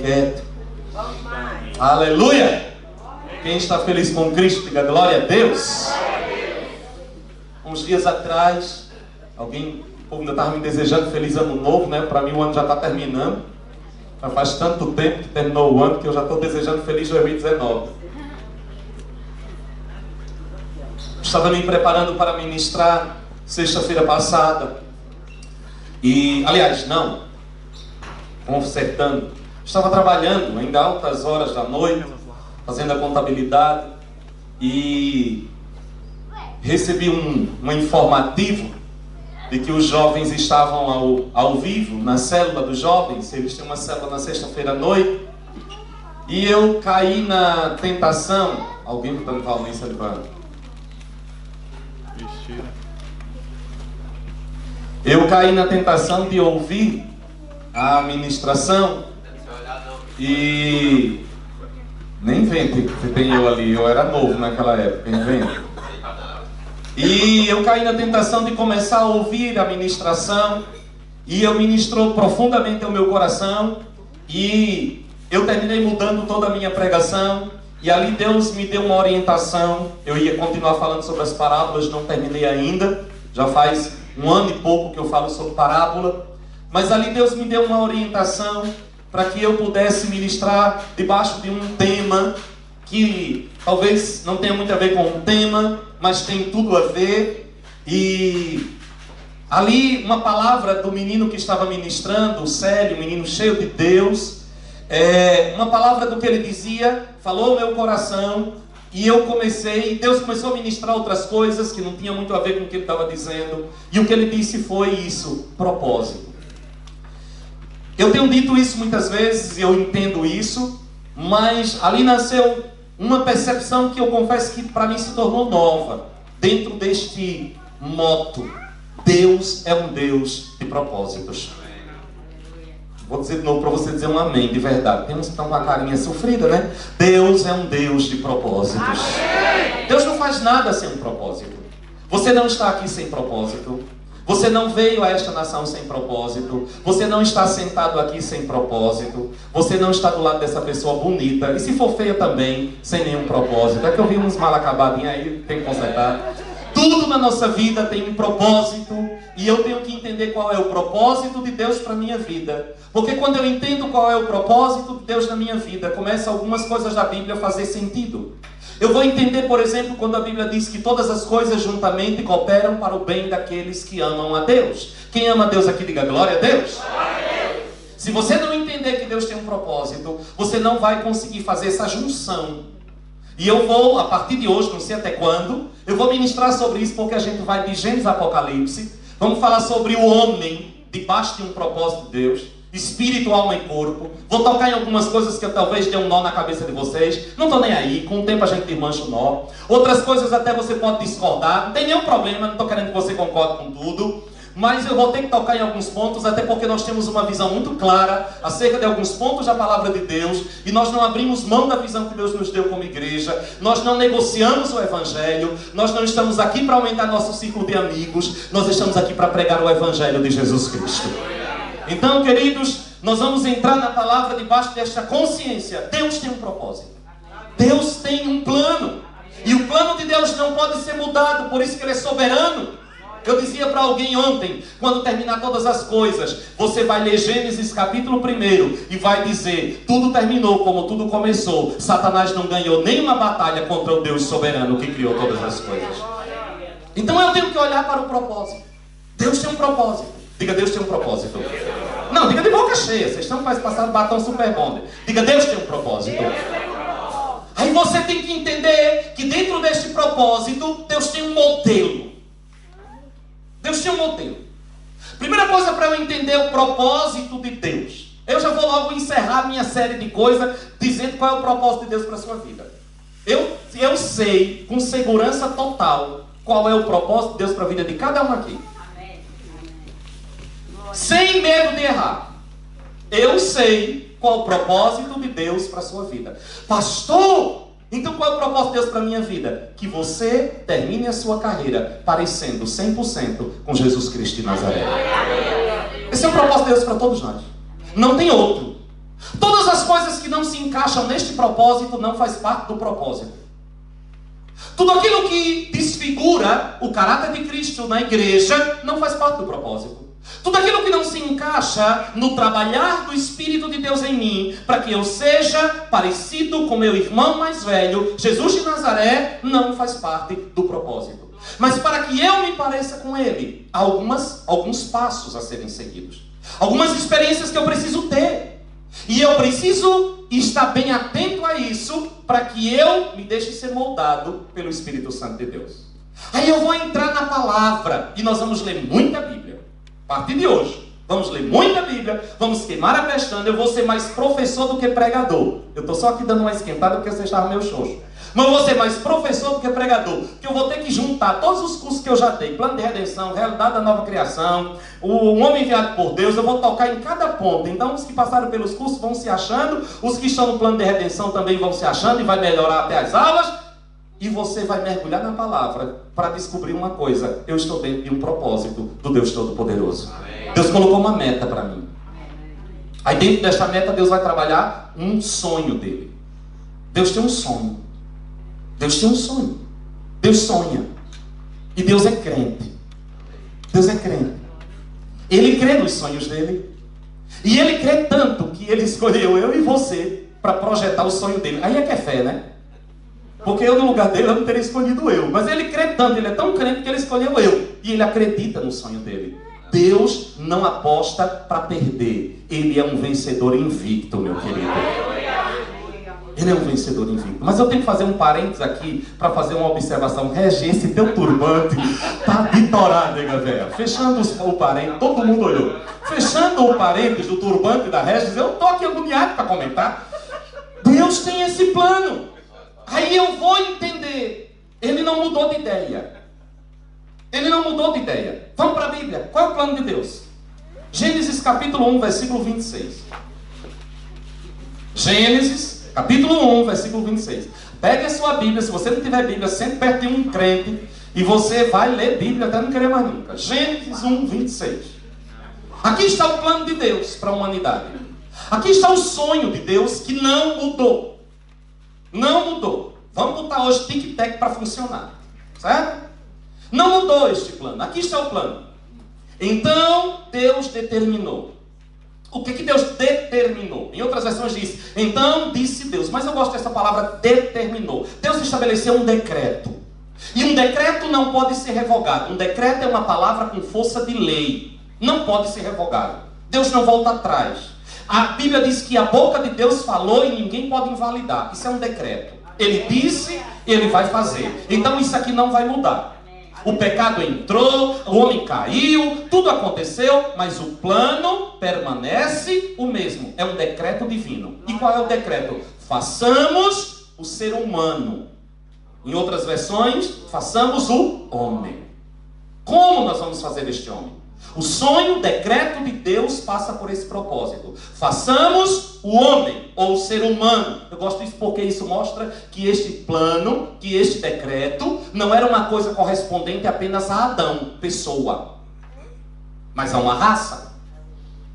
quieto. Aleluia! Quem está feliz com Cristo, diga glória a Deus. Uns dias atrás, o povo ainda estava me desejando feliz ano novo, né? Para mim o ano já está terminando. Já faz tanto tempo que terminou o ano que eu já estou desejando feliz 2019. Estava me preparando para ministrar sexta-feira passada. Consertando. Estava trabalhando ainda altas horas da noite, fazendo a contabilidade, e recebi um informativo de que os jovens estavam ao vivo na célula dos jovens. Eles têm uma célula na sexta-feira à noite, e eu caí na tentação. Alguém está me falando isso ali para... Eu caí na tentação de ouvir a ministração e nem vem se tem eu ali, eu era novo naquela época, nem vem. E eu caí na tentação de começar a ouvir a ministração, e eu ministrou profundamente ao meu coração, e eu terminei mudando toda a minha pregação, e ali Deus me deu uma orientação. Eu ia continuar falando sobre as parábolas, não terminei ainda, já faz 1 ano e pouco que eu falo sobre parábola, mas ali Deus me deu uma orientação para que eu pudesse ministrar debaixo de um tema que talvez não tenha muito a ver com o tema, mas tem tudo a ver. E ali uma palavra do menino que estava ministrando, o Célio, um menino cheio de Deus, uma palavra do que ele dizia, falou ao meu coração, e Deus começou a ministrar outras coisas que não tinha muito a ver com o que ele estava dizendo, e o que ele disse foi isso: propósito. Eu tenho dito isso muitas vezes, e eu entendo isso, mas ali nasceu uma percepção que eu confesso que para mim se tornou nova, dentro deste moto: Deus é um Deus de propósitos. Vou dizer de novo para você dizer um amém, de verdade. Tem uns que estão com a carinha sofrida, né? Deus é um Deus de propósitos. Amém. Deus não faz nada sem um propósito. Você não está aqui sem propósito. Você não veio a esta nação sem propósito. Você não está sentado aqui sem propósito. Você não está do lado dessa pessoa bonita, e se for feia também, sem nenhum propósito. É que eu vi uns mal acabadinhos aí, tem que consertar. Tudo na nossa vida tem um propósito, e eu tenho que entender qual é o propósito de Deus para a minha vida. Porque quando eu entendo qual é o propósito de Deus na minha vida, começam algumas coisas da Bíblia a fazer sentido. Eu vou entender, por exemplo, quando a Bíblia diz que todas as coisas juntamente cooperam para o bem daqueles que amam a Deus. Quem ama a Deus aqui, diga glória a Deus. Se você não entender que Deus tem um propósito, você não vai conseguir fazer essa junção. E eu vou, a partir de hoje, não sei até quando, eu vou ministrar sobre isso, porque a gente vai de Gênesis a Apocalipse. Vamos falar sobre o homem debaixo de um propósito de Deus, espírito, alma e corpo. Vou tocar em algumas coisas que eu talvez dê um nó na cabeça de vocês. Não estou nem aí, com o tempo a gente desmancha o nó. Outras coisas até você pode discordar, não tem nenhum problema, não estou querendo que você concorde com tudo. Mas eu vou ter que tocar em alguns pontos, até porque nós temos uma visão muito clara acerca de alguns pontos da palavra de Deus, e nós não abrimos mão da visão que Deus nos deu como igreja, nós não negociamos o Evangelho, nós não estamos aqui para aumentar nosso círculo de amigos, nós estamos aqui para pregar o Evangelho de Jesus Cristo. Então, queridos, nós vamos entrar na palavra debaixo desta consciência: Deus tem um propósito, Deus tem um plano, e o plano de Deus não pode ser mudado, por isso que Ele é soberano. Eu dizia para alguém ontem, quando terminar todas as coisas, você vai ler Gênesis capítulo 1 e vai dizer: tudo terminou como tudo começou. Satanás não ganhou nenhuma batalha contra o Deus soberano que criou todas as coisas. Então eu tenho que olhar para o propósito. Deus tem um propósito. Diga: Deus tem um propósito. Não, diga de boca cheia. Vocês estão passando batom super bonder. Diga: Deus tem um propósito. Aí você tem que entender que dentro deste propósito, Deus tem um modelo. Deus tinha um modelo. Primeira coisa para eu entender o propósito de Deus. Eu já vou logo encerrar a minha série de coisas dizendo qual é o propósito de Deus para a sua vida. Eu sei com segurança total qual é o propósito de Deus para a vida de cada um aqui. Sem medo de errar. Eu sei qual é o propósito de Deus para a sua vida. Pastor, então qual é o propósito de Deus para a minha vida? Que você termine a sua carreira parecendo 100% com Jesus Cristo de Nazaré. Esse é o propósito de Deus para todos nós. Não tem outro. Todas as coisas coisas que não se encaixam neste propósito não faz parte do propósito. Tudo aquilo que desfigura o caráter de Cristo na igreja não faz parte do propósito. Tudo aquilo que não se encaixa no trabalhar do Espírito de Deus em mim, para que eu seja parecido com meu irmão mais velho, Jesus de Nazaré, não faz parte do propósito. Mas para que eu me pareça com Ele, há alguns passos a serem seguidos. Algumas experiências que eu preciso ter. E eu preciso estar bem atento a isso, para que eu me deixe ser moldado pelo Espírito Santo de Deus. Aí eu vou entrar na palavra, e nós vamos ler muita Bíblia. A partir de hoje, vamos ler muita Bíblia, vamos queimar a pestana, eu vou ser mais professor do que pregador. Eu estou só aqui dando uma esquentada porque você estava meio xoxo. Mas eu vou ser mais professor do que pregador, porque eu vou ter que juntar todos os cursos que eu já dei, Plano de Redenção, Realidade da Nova Criação, o Homem Enviado por Deus, eu vou tocar em cada ponto. Então os que passaram pelos cursos vão se achando, os que estão no Plano de Redenção também vão se achando, e vai melhorar até as aulas. E você vai mergulhar na palavra para descobrir uma coisa: eu estou dentro de um propósito do Deus Todo-Poderoso. Deus colocou uma meta para mim. Aí dentro desta meta Deus vai trabalhar um sonho dele. Deus tem um sonho. Deus tem um sonho. Deus sonha. E Deus é crente. Deus é crente. Ele crê nos sonhos dele. E ele crê tanto que ele escolheu eu e você para projetar o sonho dele. Aí é que é fé, né? Porque eu, no lugar dele, eu não teria escolhido eu. Mas ele crê tanto, ele é tão crente que ele escolheu eu. E ele acredita no sonho dele. Deus não aposta para perder. Ele é um vencedor invicto, meu querido. Ele é um vencedor invicto. Mas eu tenho que fazer um parênteses aqui para fazer uma observação. Regi, esse teu turbante tá vitorado, nega velha. Fechando o parênteses, todo mundo olhou. Fechando o parênteses do turbante da Regis, eu tô aqui agoniado para comentar. Deus tem esse plano. Aí eu vou entender. Ele não mudou de ideia. Ele não mudou de ideia. Vamos para a Bíblia. Qual é o plano de Deus? Gênesis capítulo 1, versículo 26. Gênesis capítulo 1, versículo 26. Pegue a sua Bíblia. Se você não tiver Bíblia, sente perto de um crente e você vai ler Bíblia até não querer mais nunca. Gênesis 1, 26. Aqui está o plano de Deus para a humanidade. Aqui está o sonho de Deus que não mudou. Não mudou. Vamos botar hoje tic-tac para funcionar. Certo? Não mudou este plano. Aqui está o plano. Então Deus determinou. O que Deus determinou? Em outras versões diz, então disse Deus. Mas eu gosto dessa palavra determinou. Deus estabeleceu um decreto. E um decreto não pode ser revogado. Um decreto é uma palavra com força de lei. Não pode ser revogado. Deus não volta atrás. A Bíblia diz que a boca de Deus falou e ninguém pode invalidar. Isso é um decreto. Ele disse, ele vai fazer. Então isso aqui não vai mudar. O pecado entrou, o homem caiu, tudo aconteceu, mas o plano permanece o mesmo. É um decreto divino. E qual é o decreto? Façamos o ser humano. Em outras versões, façamos o homem. Como nós vamos fazer este homem? O sonho, o decreto de Deus passa por esse propósito. Façamos o homem, ou o ser humano. Eu gosto disso porque isso mostra que este plano, que este decreto, não era uma coisa correspondente apenas a Adão, pessoa. Mas a uma raça,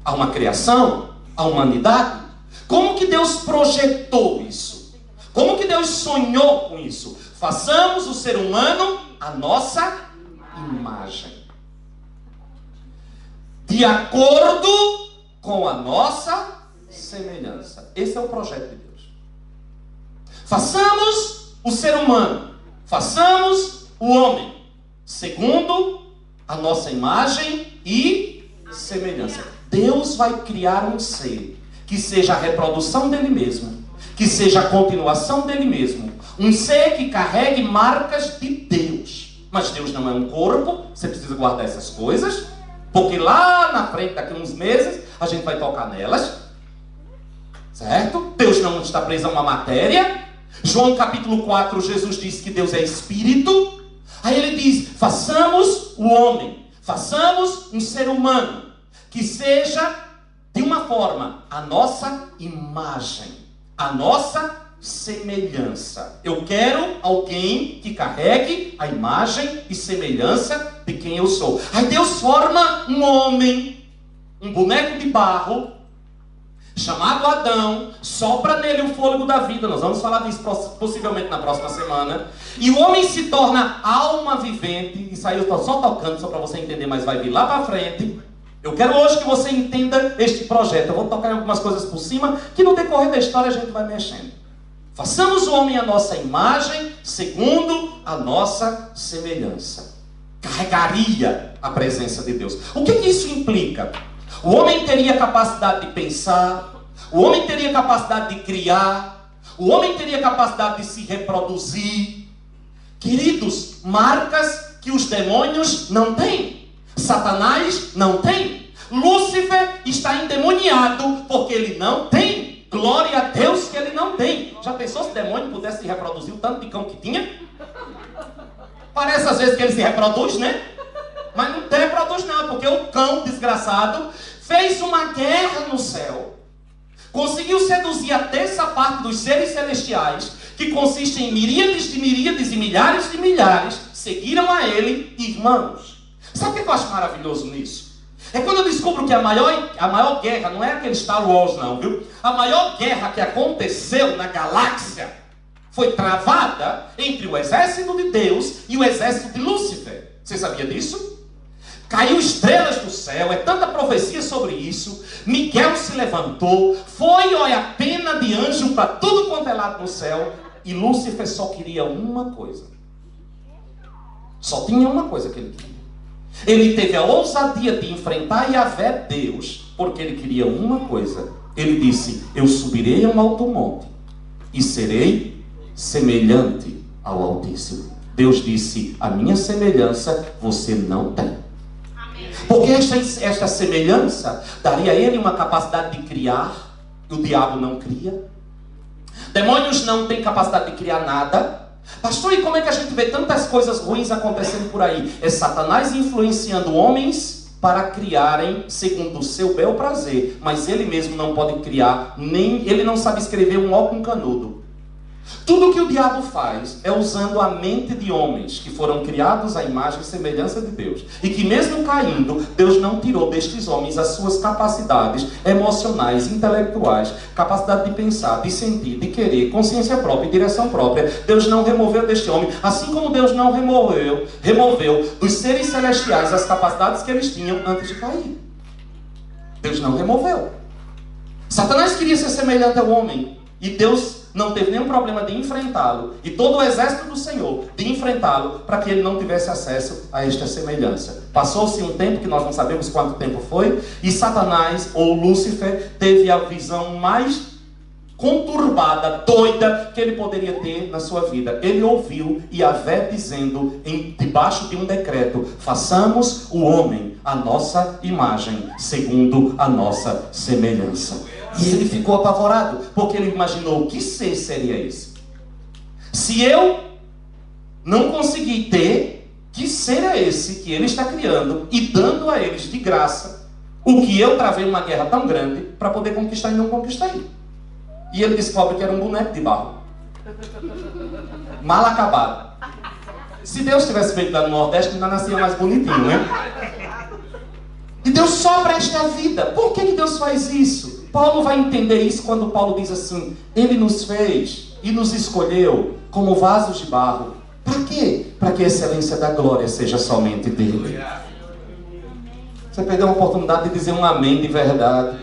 a uma criação, a humanidade. Como que Deus projetou isso? Como que Deus sonhou com isso? Façamos o ser humano a nossa imagem. De acordo com a nossa semelhança. Esse é o projeto de Deus. Façamos o ser humano. Façamos o homem. Segundo a nossa imagem e semelhança. Deus vai criar um ser que seja a reprodução dele mesmo. Que seja a continuação dele mesmo. Um ser que carregue marcas de Deus. Mas Deus não é um corpo. Você precisa guardar essas coisas. Porque lá na frente, daqui a uns meses, a gente vai tocar nelas. Certo? Deus não está preso a uma matéria. João capítulo 4, Jesus diz que Deus é espírito. Aí ele diz, façamos o homem. Façamos um ser humano. Que seja, de uma forma, a nossa imagem. A nossa semelhança. Eu quero alguém que carregue a imagem e semelhança de quem eu sou. Aí Deus forma um homem, um boneco de barro, chamado Adão, sopra nele o fôlego da vida. Nós vamos falar disso possivelmente na próxima semana. E o homem se torna alma vivente. Isso aí eu estou só tocando, só para você entender, mas vai vir lá para frente. Eu quero hoje que você entenda este projeto. Eu vou tocar em algumas coisas por cima, que no decorrer da história a gente vai mexendo. Façamos o homem à nossa imagem, segundo a nossa semelhança. Carregaria a presença de Deus. O que isso implica? O homem teria capacidade de pensar, o homem teria capacidade de criar, o homem teria capacidade de se reproduzir. Queridos, marcas que os demônios não têm. Satanás não tem. Lúcifer está endemoniado porque ele não tem. Glória a Deus que ele não tem. Já pensou se o demônio pudesse se reproduzir o tanto de cão que tinha? Parece às vezes que ele se reproduz, né? Mas não se reproduz não, porque o cão desgraçado fez uma guerra no céu. Conseguiu seduzir a terça parte dos seres celestiais, que consiste em miríades de miríades e milhares de milhares, seguiram a ele, irmãos. Sabe o que eu acho maravilhoso nisso? É quando eu descubro que a maior guerra não é aquele Star Wars não, viu? A maior guerra que aconteceu na galáxia foi travada entre o exército de Deus e o exército de Lúcifer. Você sabia disso? Caiu estrelas do céu, é tanta profecia sobre isso. Miguel se levantou, foi, olha, a pena de anjo para tudo quanto é lado no céu. E Lúcifer só queria uma coisa. Só tinha uma coisa que ele queria. Ele teve a ousadia de enfrentar Yahvé Deus, porque ele queria uma coisa. Ele disse, eu subirei a um alto monte e serei semelhante ao Altíssimo. Deus disse, a minha semelhança você não tem. Porque esta semelhança daria a ele uma capacidade de criar, e o diabo não cria. Demônios não têm capacidade de criar nada. Pastor, e como é que a gente vê tantas coisas ruins acontecendo por aí? É Satanás influenciando homens para criarem segundo o seu bel prazer. Mas ele mesmo não pode criar, nem ele não sabe escrever um ó com canudo. Tudo que o diabo faz é usando a mente de homens que foram criados à imagem e semelhança de Deus. E que mesmo caindo, Deus não tirou destes homens as suas capacidades emocionais, intelectuais, capacidade de pensar, de sentir, de querer, consciência própria e direção própria. Deus não removeu deste homem, assim como Deus não removeu dos seres celestiais as capacidades que eles tinham antes de cair. Deus não removeu. Satanás queria ser semelhante ao homem, e Deus não teve nenhum problema de enfrentá-lo, e todo o exército do Senhor de enfrentá-lo, para que ele não tivesse acesso a esta semelhança. Passou-se um tempo, que nós não sabemos quanto tempo foi, e Satanás, ou Lúcifer, teve a visão mais conturbada, doida, que ele poderia ter na sua vida. Ele ouviu Yahvé dizendo, debaixo de um decreto, façamos o homem à nossa imagem, segundo a nossa semelhança. E ele ficou apavorado, porque ele imaginou, que ser seria esse? Se eu não conseguir ter, que ser é esse que ele está criando e dando a eles de graça, o que eu travei uma guerra tão grande para poder conquistar e não conquistei? E ele descobre que era um boneco de barro, mal acabado. Se Deus tivesse feito lá no Nordeste, ainda nascia mais bonitinho, né? E Deus sopra esta vida. Por que Deus faz isso? Paulo vai entender isso quando Paulo diz assim, ele nos fez e nos escolheu como vasos de barro. Para quê? Para que a excelência da glória seja somente dele. Você perdeu a oportunidade de dizer um amém de verdade.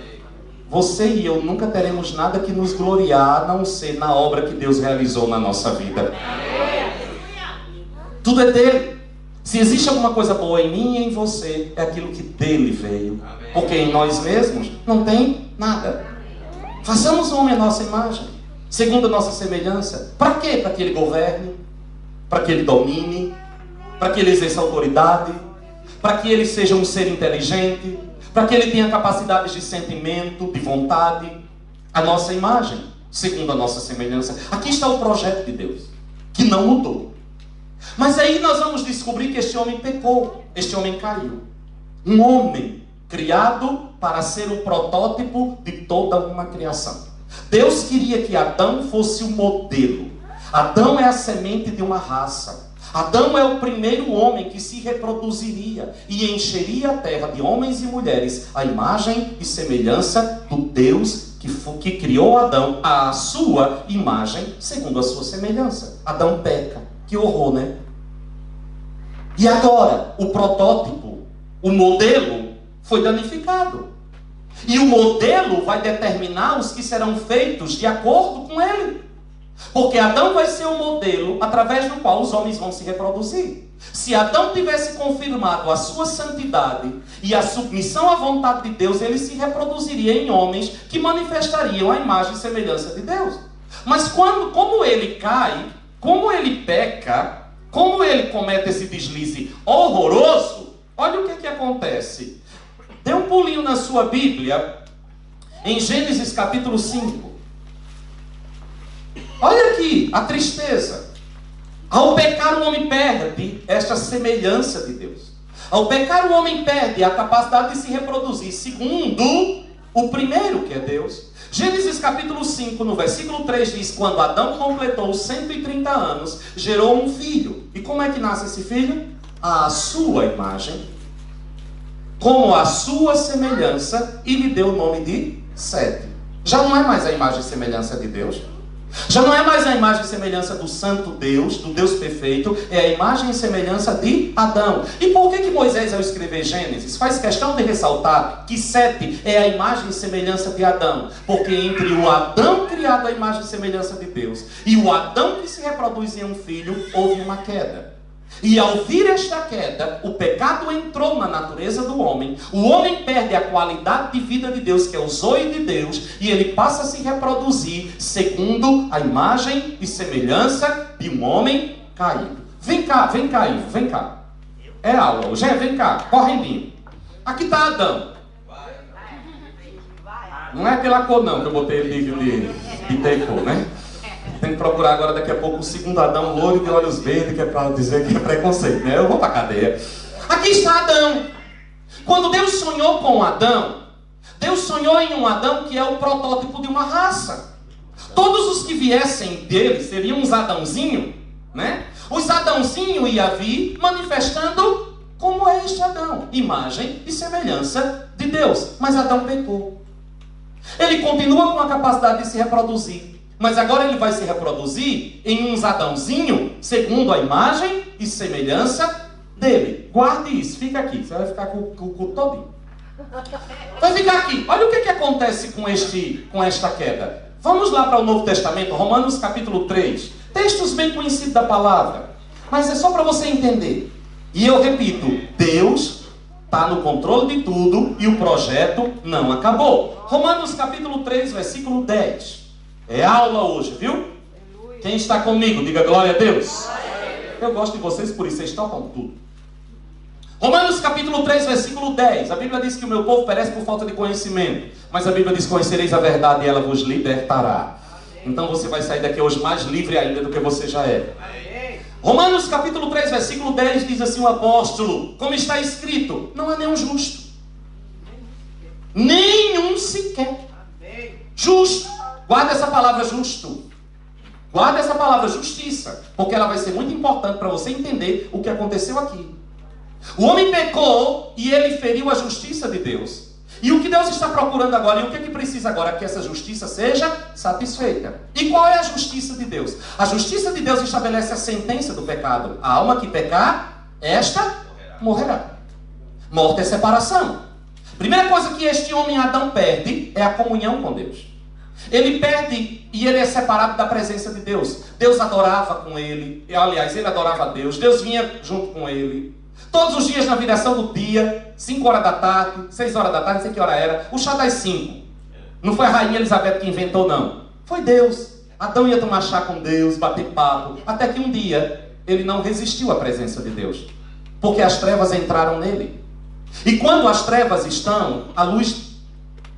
Você e eu nunca teremos nada que nos gloriar, a não ser na obra que Deus realizou na nossa vida. Tudo é dele. Se existe alguma coisa boa em mim e em você, é aquilo que dele veio. Porque em nós mesmos não tem nada. Façamos o homem à nossa imagem, segundo a nossa semelhança. Para quê? Para que ele governe, para que ele domine, para que ele exerça autoridade, para que ele seja um ser inteligente, para que ele tenha capacidades de sentimento, de vontade. A nossa imagem, segundo a nossa semelhança. Aqui está o projeto de Deus, que não mudou. Mas aí nós vamos descobrir que este homem pecou, este homem caiu. Um homem criado para ser o protótipo de toda uma criação. Deus queria que Adão fosse o modelo. Adão é a semente de uma raça. Adão é o primeiro homem que se reproduziria e encheria a terra de homens e mulheres à imagem e semelhança do Deus que criou Adão à sua imagem, segundo a sua semelhança. Adão peca. Que horror, né? E agora, o protótipo, o modelo, foi danificado. E o modelo vai determinar os que serão feitos de acordo com ele. Porque Adão vai ser o modelo através do qual os homens vão se reproduzir. Se Adão tivesse confirmado a sua santidade e a submissão à vontade de Deus, ele se reproduziria em homens que manifestariam a imagem e semelhança de Deus. Mas como ele cai, como ele peca, como ele comete esse deslize horroroso, olha o que acontece. Dê um pulinho na sua Bíblia, em Gênesis capítulo 5. Olha aqui a tristeza. Ao pecar, o homem perde esta semelhança de Deus. Ao pecar, o homem perde a capacidade de se reproduzir segundo o primeiro, que é Deus. Gênesis capítulo 5, no versículo 3 diz: quando Adão completou 130 anos, gerou um filho. E como é que nasce esse filho? À sua imagem, como a sua semelhança, e lhe deu o nome de Sete. Já não é mais a imagem e semelhança de Deus. Já não é mais a imagem e semelhança do santo Deus, do Deus perfeito, é a imagem e semelhança de Adão. E por que Moisés, ao escrever Gênesis, faz questão de ressaltar que Sete é a imagem e semelhança de Adão? Porque entre o Adão criado à imagem e semelhança de Deus e o Adão que se reproduz em um filho, houve uma queda. E ao vir esta queda, o pecado entrou na natureza do homem. O homem perde a qualidade de vida de Deus, que é o zoe de Deus, e ele passa a se reproduzir segundo a imagem e semelhança de um homem caído. Vem cá, Ivo, vem cá. É aula hoje, vem cá, correndinho. Aqui está Adão. Não é pela cor não, que eu botei ele de decor, né? Tem que procurar agora daqui a pouco o segundo Adão, loiro de olhos verdes, que é para dizer que é preconceito, né? Eu vou para a cadeia. Aqui está Adão. Quando Deus sonhou com Adão, Deus sonhou em um Adão que é o protótipo de uma raça. Todos os que viessem dele seriam uns Adãozinhos, né? Os Adãozinhos iam vir manifestando como é este Adão, imagem e semelhança de Deus. Mas Adão pecou. Ele continua com a capacidade de se reproduzir. Mas agora ele vai se reproduzir em uns Adãozinho, segundo a imagem e semelhança dele. Guarde isso, fica aqui. Você vai ficar com o cu todinho. Vai ficar aqui. Olha o que acontece com esta queda. Vamos lá para o Novo Testamento, Romanos capítulo 3. Textos bem conhecidos da palavra. Mas é só para você entender. E eu repito, Deus está no controle de tudo e o projeto não acabou. Romanos capítulo 3, versículo 10. É aula hoje, viu? Quem está comigo, diga glória a Deus. Eu gosto de vocês, por isso vocês tocam tudo. Romanos capítulo 3, versículo 10. A Bíblia diz que o meu povo perece por falta de conhecimento. Mas a Bíblia diz: conhecereis a verdade e ela vos libertará. Então você vai sair daqui hoje mais livre ainda do que você já é. Romanos capítulo 3, versículo 10 diz assim o apóstolo: como está escrito, não há nenhum justo. Nenhum sequer. Justo. Guarda essa palavra justo. Guarda essa palavra justiça. Porque ela vai ser muito importante para você entender o que aconteceu aqui. O homem pecou e ele feriu a justiça de Deus. E o que Deus está procurando agora? E o que é que precisa agora? Que essa justiça seja satisfeita. E qual é a justiça de Deus? A justiça de Deus estabelece a sentença do pecado. A alma que pecar, esta morrerá. Morte é separação. Primeira coisa que este homem Adão perde é a comunhão com Deus. Ele perde e ele é separado da presença de Deus. Deus adorava com ele. Aliás, ele adorava a Deus. Deus vinha junto com ele. Todos os dias na viração do dia, 5 horas da tarde, 6 horas da tarde, não sei que hora era. O chá das 5. Não foi a rainha Elizabeth que inventou, não. Foi Deus. Adão ia tomar chá com Deus, bater papo. Até que um dia, ele não resistiu à presença de Deus. Porque as trevas entraram nele. E quando as trevas estão, a luz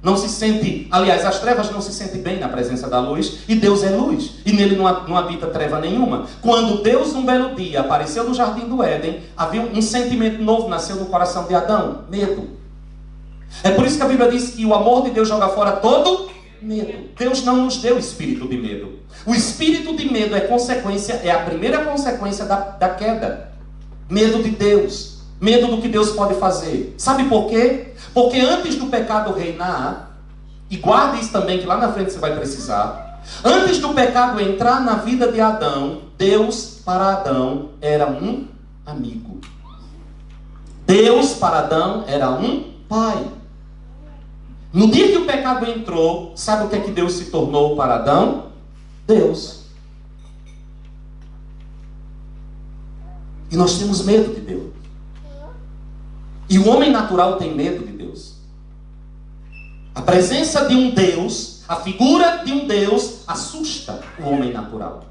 não se sente, aliás, as trevas não se sentem bem na presença da luz, e Deus é luz, e nele não habita treva nenhuma. Quando Deus, um belo dia, apareceu no jardim do Éden, havia um sentimento novo, nasceu no coração de Adão: medo. É por isso que a Bíblia diz que o amor de Deus joga fora todo medo. Deus não nos deu espírito de medo. O espírito de medo é a primeira consequência da queda. Medo de Deus. Medo do que Deus pode fazer. Sabe por quê? Porque antes do pecado reinar, e guarde isso também, que lá na frente você vai precisar. Antes do pecado entrar na vida de Adão, Deus para Adão era um amigo. Deus para Adão era um pai. No dia que o pecado entrou, sabe o que é que Deus se tornou para Adão? Deus. E nós temos medo de Deus. E o homem natural tem medo de Deus. A presença de um Deus, a figura de um Deus, assusta o homem natural.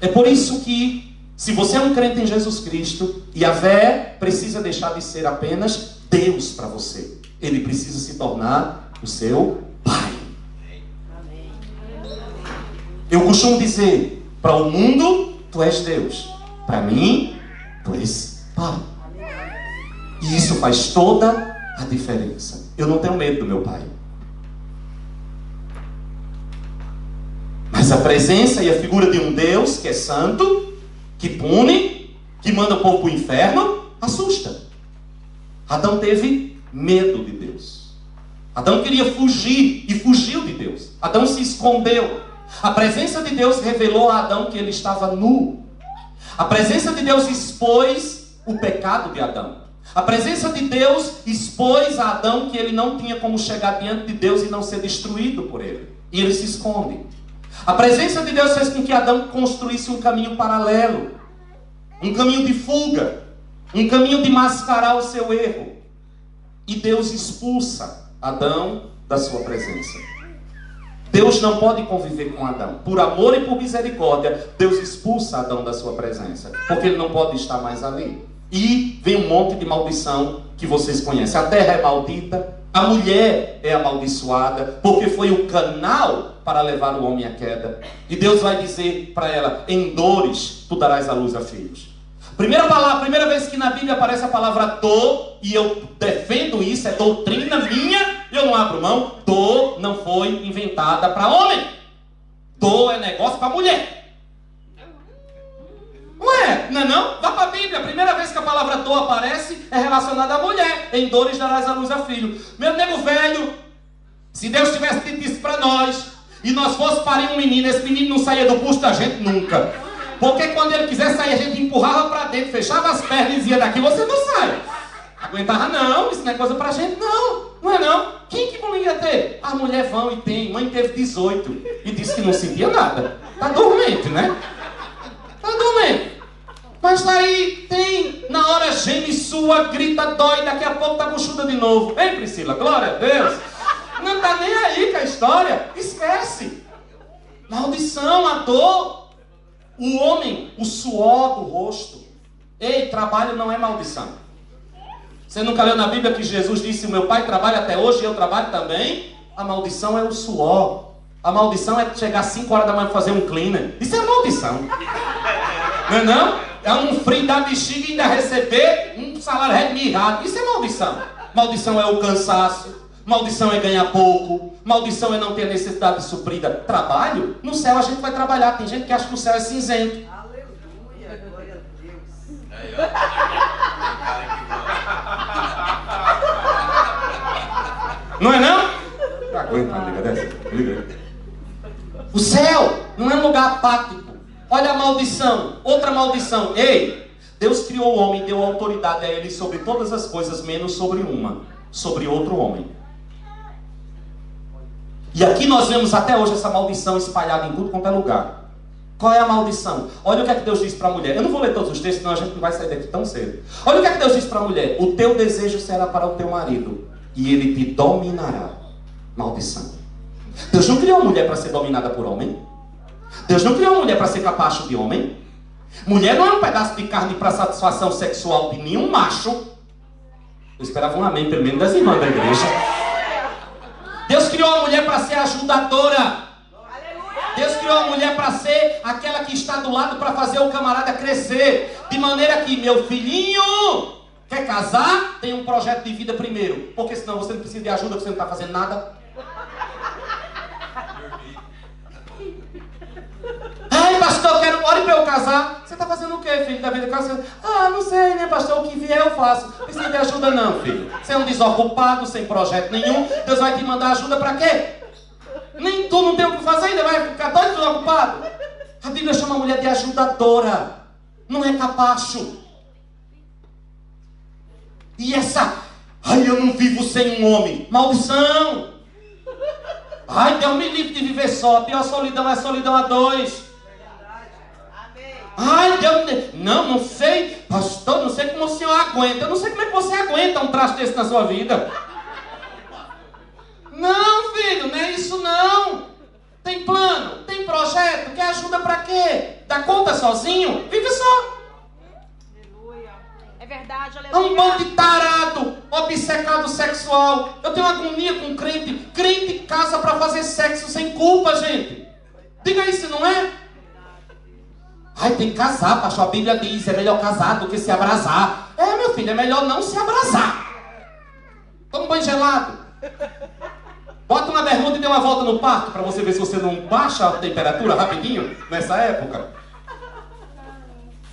É por isso que, se você é um crente em Jesus Cristo, Yahvé precisa deixar de ser apenas Deus para você. Ele precisa se tornar o seu Pai. Eu costumo dizer, para o mundo, tu és Deus. Para mim, tu és Pai. E isso faz toda a diferença. Eu não tenho medo do meu Pai. Mas a presença e a figura de um Deus que é santo, que pune, que manda o povo para o inferno, assusta. Adão teve medo de Deus. Adão queria fugir e fugiu de Deus. Adão se escondeu. A presença de Deus revelou a Adão que ele estava nu. A presença de Deus expôs o pecado de Adão. A presença de Deus expôs a Adão que ele não tinha como chegar diante de Deus e não ser destruído por ele. E ele se esconde. A presença de Deus fez com que Adão construísse um caminho paralelo. Um caminho de fuga. Um caminho de mascarar o seu erro. E Deus expulsa Adão da sua presença. Deus não pode conviver com Adão. Por amor e por misericórdia, Deus expulsa Adão da sua presença. Porque ele não pode estar mais ali. E vem um monte de maldição que vocês conhecem. A terra é maldita, a mulher é amaldiçoada, porque foi o canal para levar o homem à queda. E Deus vai dizer para ela: em dores tu darás à luz a filhos. Primeira vez que na Bíblia aparece a palavra dor, e eu defendo isso, é doutrina minha, eu não abro mão. Dor não foi inventada para homem. Dor é negócio para mulher. Não é não? Vá para a Bíblia. A primeira vez que a palavra dor aparece é relacionada à mulher. Em dores darás à luz a filho. Meu nego velho, se Deus tivesse dito isso para nós, e nós fosse parir um menino, esse menino não saía do busto da gente nunca. Porque quando ele quisesse sair, a gente empurrava para dentro, fechava as pernas e dizia: daqui você não sai. Aguentava não, isso não é coisa pra gente não. Não é não? Quem que não ia ter? As mulheres vão e tem. Mãe teve 18 e disse que não sentia nada. Tá dormente, né? Tá dormente. Mas daí tem, na hora geme sua, grita, dói, daqui a pouco tá buchuda de novo. Hein, Priscila? Glória a Deus. Não tá nem aí com a história. Esquece. Maldição, a dor. O homem, o suor do rosto. Ei, trabalho não é maldição. Você nunca leu na Bíblia que Jesus disse: o meu pai trabalha até hoje e eu trabalho também? A maldição é o suor. A maldição é chegar às 5 horas da manhã para fazer um cleaner. Isso é maldição. Não é não? É um frio da bexiga e ainda receber um salário remirrado. Isso é maldição. Maldição é o cansaço. Maldição é ganhar pouco. Maldição é não ter necessidade suprida. Trabalho? No céu a gente vai trabalhar. Tem gente que acha que o céu é cinzento. Aleluia, glória a Deus. Não é não? Aguenta uma liga dessa? Liga. O céu não é um lugar apático. Olha a maldição. Outra maldição. Ei, Deus criou o homem e deu autoridade a ele sobre todas as coisas, menos sobre uma. Sobre outro homem. E aqui nós vemos até hoje essa maldição espalhada em tudo quanto é lugar. Qual é a maldição? Olha o que é que Deus diz para a mulher. Eu não vou ler todos os textos, senão a gente não vai sair daqui tão cedo. Olha o que é que Deus diz para a mulher. O teu desejo será para o teu marido, e ele te dominará. Maldição. Deus não criou a mulher para ser dominada por homem. Deus não criou a mulher para ser capacho de homem. Mulher não é um pedaço de carne para satisfação sexual de nenhum macho. Eu esperava um amém, pelo menos das irmãs da igreja. Deus criou a mulher para ser ajudadora. Deus criou a mulher para ser aquela que está do lado para fazer o camarada crescer. De maneira que, meu filhinho, quer casar? Tem um projeto de vida primeiro. Porque senão você não precisa de ajuda, você não está fazendo nada. Ai, pastor, eu quero, ore para eu casar. Você está fazendo o quê, filho da vida? Ah, não sei, né, pastor? O que vier eu faço. Precisa precisa de ajuda não, filho. Você é um desocupado, sem projeto nenhum. Deus vai te mandar ajuda para quê? Nem tu não tem o que fazer ainda, vai ficar doido desocupado. A Bíblia chama a mulher de ajudadora. Não é capacho. E essa... Ai, eu não vivo sem um homem. Maldição. Ai, Deus me livre de viver só. A pior solidão é solidão a dois. Ai, Deus... Não sei. Pastor, não sei como o senhor aguenta. Eu não sei como é que você aguenta um traste desse na sua vida. Não, filho, não é isso não. Tem plano, tem projeto. Quer ajuda pra quê? Dá conta sozinho? Vive só. É verdade, aleluia. É um bando de tarado, obcecado sexual. Eu tenho agonia com crente. Crente casa pra fazer sexo sem culpa, gente. Diga aí se não é. Ai, tem que casar, pastor. A Bíblia diz, é melhor casar do que se abrasar. É, meu filho, é melhor não se abrasar. Toma um banho gelado. Bota uma bermuda e dê uma volta no parque para você ver se você não baixa a temperatura rapidinho nessa época.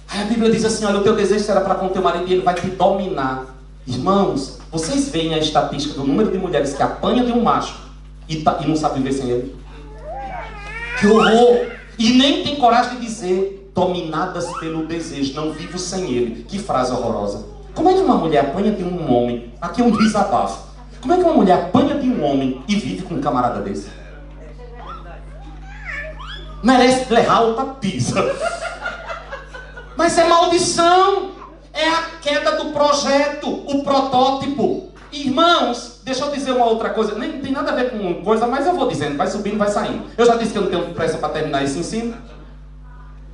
Aí a Bíblia diz assim, olha, o teu desejo será para com o teu marido e ele vai te dominar. Irmãos, vocês veem a estatística do número de mulheres que apanham de um macho e não sabem viver sem ele? Que horror! E nem tem coragem de dizer, dominadas pelo desejo, não vivo sem ele. Que frase horrorosa. Como é que uma mulher apanha de um homem? Aqui é um desabafo. Como é que uma mulher apanha de um homem e vive com um camarada desse? Merece levar outra pisa. Mas é maldição. É a queda do projeto, o protótipo. Irmãos, deixa eu dizer uma outra coisa. Nem tem nada a ver com coisa, mas eu vou dizendo. Vai subindo, vai saindo. Eu já disse que eu não tenho pressa para terminar esse ensino.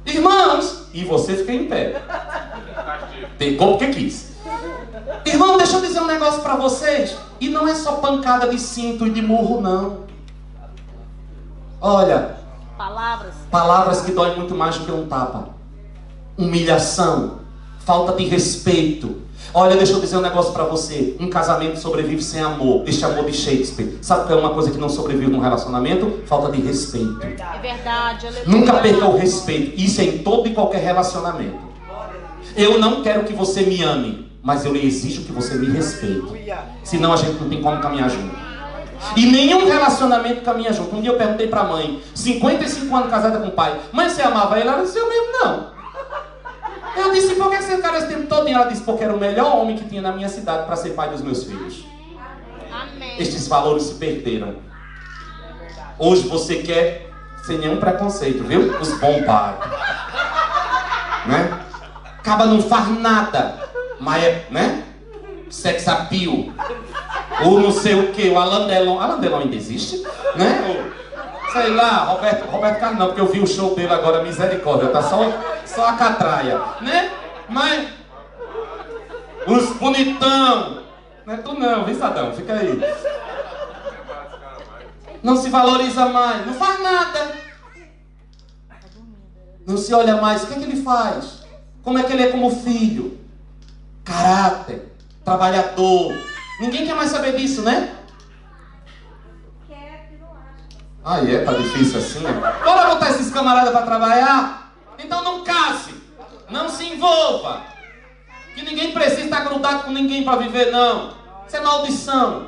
Irmãos, e você fica em pé. Pegou porque quis. Irmão, deixa eu dizer um negócio para vocês. E não é só pancada de cinto e de murro, não. Olha, palavras que doem muito mais do que um tapa. Humilhação, falta de respeito. Olha, deixa eu dizer um negócio para você. Um casamento sobrevive sem amor. Este amor de Shakespeare. Sabe que é uma coisa que não sobrevive num relacionamento? Falta de respeito. É verdade, aleluia. Nunca perca o respeito. Isso é em todo e qualquer relacionamento. Eu não quero que você me ame, mas eu lhe exijo que você me respeite. Senão a gente não tem como caminhar junto. E nenhum relacionamento caminha junto. Um dia eu perguntei pra mãe, 55 anos casada com o pai, mãe, você amava ele? Ela disse, eu mesmo não. Eu disse, por que você ficaram esse tempo todo? E ela disse, porque era o melhor homem que tinha na minha cidade para ser pai dos meus filhos. Amém. Estes valores se perderam. Hoje você quer, sem nenhum preconceito, viu? Os bons pais. Né? Acaba não faz nada. Mas é, né? Sex appeal. Ou não sei o que, o Alain Delon. Alain Delon ainda existe? Né? Sei lá, Roberto Carlos não, porque eu vi o show dele agora, misericórdia, tá só a catraia, né? Mas os bonitão, não é tu não, viu, Sadão? Fica aí. Não se valoriza mais, não faz nada. Não se olha mais, o que é que ele faz? Como é que ele é como filho? Caráter, trabalhador. Ninguém quer mais saber disso, né? Ah, tá difícil assim? Bora botar esses camaradas para trabalhar? Então não case, não se envolva. Que ninguém precisa estar grudado com ninguém para viver, não. Isso é maldição.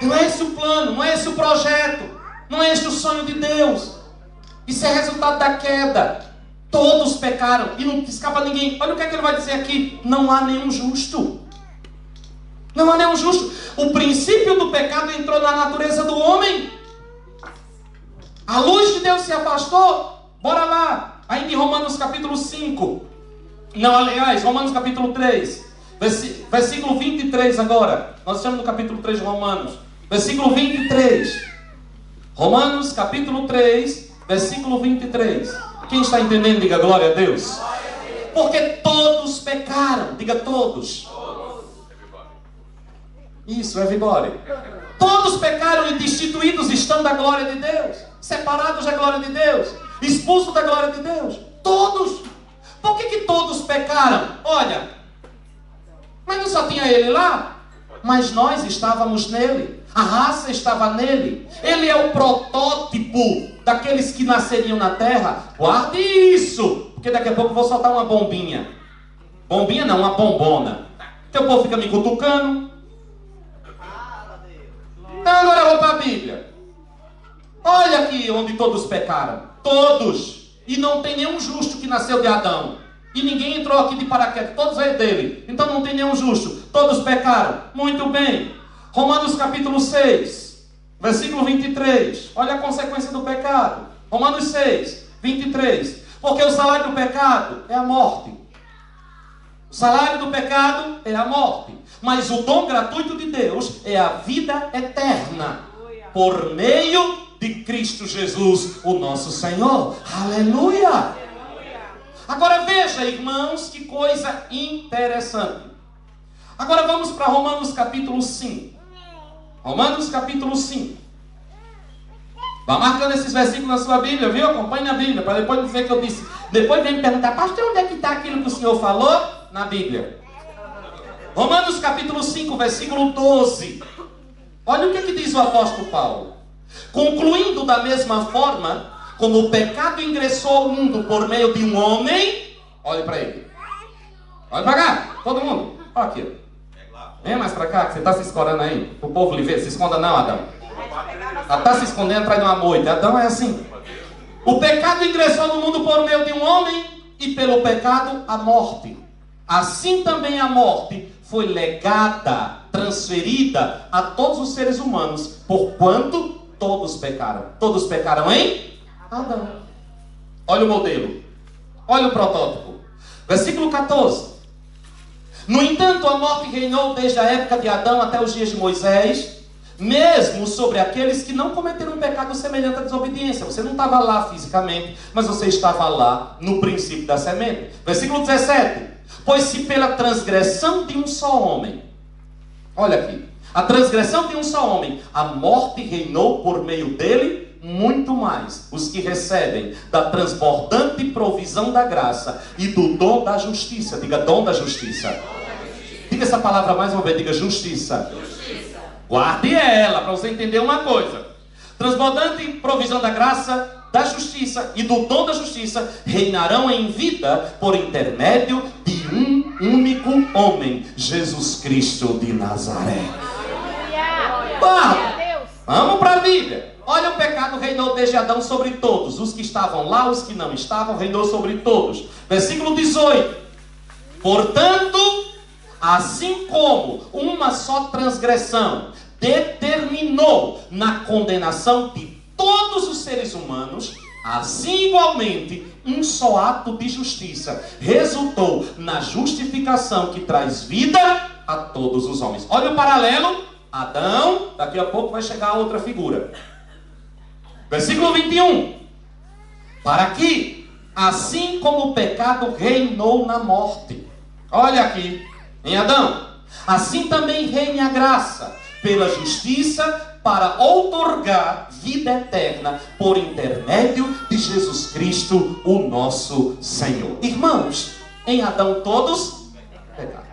Não é esse o plano, não é esse o projeto, não é esse o sonho de Deus. Isso é resultado da queda. Todos pecaram e não escapa ninguém. Olha o que é que ele vai dizer aqui. Não há nenhum justo. Não há nenhum justo. O princípio do pecado entrou na natureza do homem. A luz de Deus se afastou. Bora lá. Ainda em Romanos capítulo 5. Não, aliás, Romanos capítulo 3. Versículo 23 agora. Nós estamos no capítulo 3 de Romanos. Versículo 23. Romanos capítulo 3, versículo 23. Quem está entendendo, diga glória a Deus. Porque todos pecaram. Diga todos. Isso, everybody. Todos pecaram e destituídos estão da glória de Deus. Separados da glória de Deus. Expulsos da glória de Deus. Todos. Por que todos pecaram? Olha, mas não só tinha ele lá, mas nós estávamos nele. A raça estava nele. Ele é o protótipo daqueles que nasceriam na terra. Guarde isso, porque daqui a pouco eu vou soltar uma bombinha. Bombinha não, uma bombona. Porque o povo fica me cutucando. Fala, Deus. Então agora eu vou para a Bíblia. Olha aqui onde todos pecaram. Todos. E não tem nenhum justo que nasceu de Adão. E ninguém entrou aqui de paraquedas. Todos é dele. Então não tem nenhum justo. Todos pecaram. Muito bem. Romanos capítulo 6. Versículo 23. Olha a consequência do pecado. Romanos 6, 23. Porque o salário do pecado é a morte. O salário do pecado é a morte. Mas o dom gratuito de Deus é a vida eterna. Por meio de Cristo Jesus, o nosso Senhor. Aleluia! Agora veja, irmãos, que coisa interessante. Agora vamos para Romanos capítulo 5. Romanos capítulo 5. Vá marcando esses versículos na sua Bíblia, viu? Acompanhe na Bíblia, para depois dizer que eu disse. Depois vem me perguntar, pastor, onde é que está aquilo que o senhor falou? Na Bíblia. Romanos capítulo 5, versículo 12. Olha o que diz o apóstolo Paulo. Concluindo da mesma forma, como o pecado ingressou ao mundo por meio de um homem. Olhe para ele. Olhe para cá, todo mundo. Olha aqui. Vem mais para cá, que você está se escorando aí. O povo lhe vê. Se esconda não, Adão. Ela está se escondendo atrás de uma moita. Adão é assim. O pecado ingressou no mundo por meio de um homem, e pelo pecado a morte. Assim também a morte foi legada, transferida a todos os seres humanos, porquanto todos pecaram. Todos pecaram em Adão. Olha o modelo. Olha o protótipo. Versículo 14. No entanto, a morte reinou desde a época de Adão até os dias de Moisés, mesmo sobre aqueles que não cometeram um pecado semelhante à desobediência. Você não estava lá fisicamente, mas você estava lá no princípio da semente. Versículo 17. Pois se pela transgressão de um só homem, olha aqui, a transgressão de um só homem, a morte reinou por meio dele, muito mais os que recebem da transbordante provisão da graça e do dom da justiça. Diga dom da justiça. Diga essa palavra mais uma vez, diga justiça. Justiça. Guarde ela para você entender uma coisa. Transbordante provisão da graça, da justiça e do dom da justiça reinarão em vida por intermédio de um único homem, Jesus Cristo de Nazaré. Vamos para a Bíblia. Olha, o pecado reinou desde Adão sobre todos. Os que estavam lá, os que não estavam, reinou sobre todos. Versículo 18. Portanto, assim como uma só transgressão determinou na condenação de todos os seres humanos, assim igualmente um só ato de justiça resultou na justificação que traz vida a todos os homens. Olha o paralelo. Adão, daqui a pouco vai chegar a outra figura. Versículo 21. Para que, assim como o pecado reinou na morte, olha aqui, em Adão, assim também reine a graça pela justiça para outorgar vida eterna por intermédio de Jesus Cristo, o nosso Senhor. Irmãos, em Adão todos pecaram.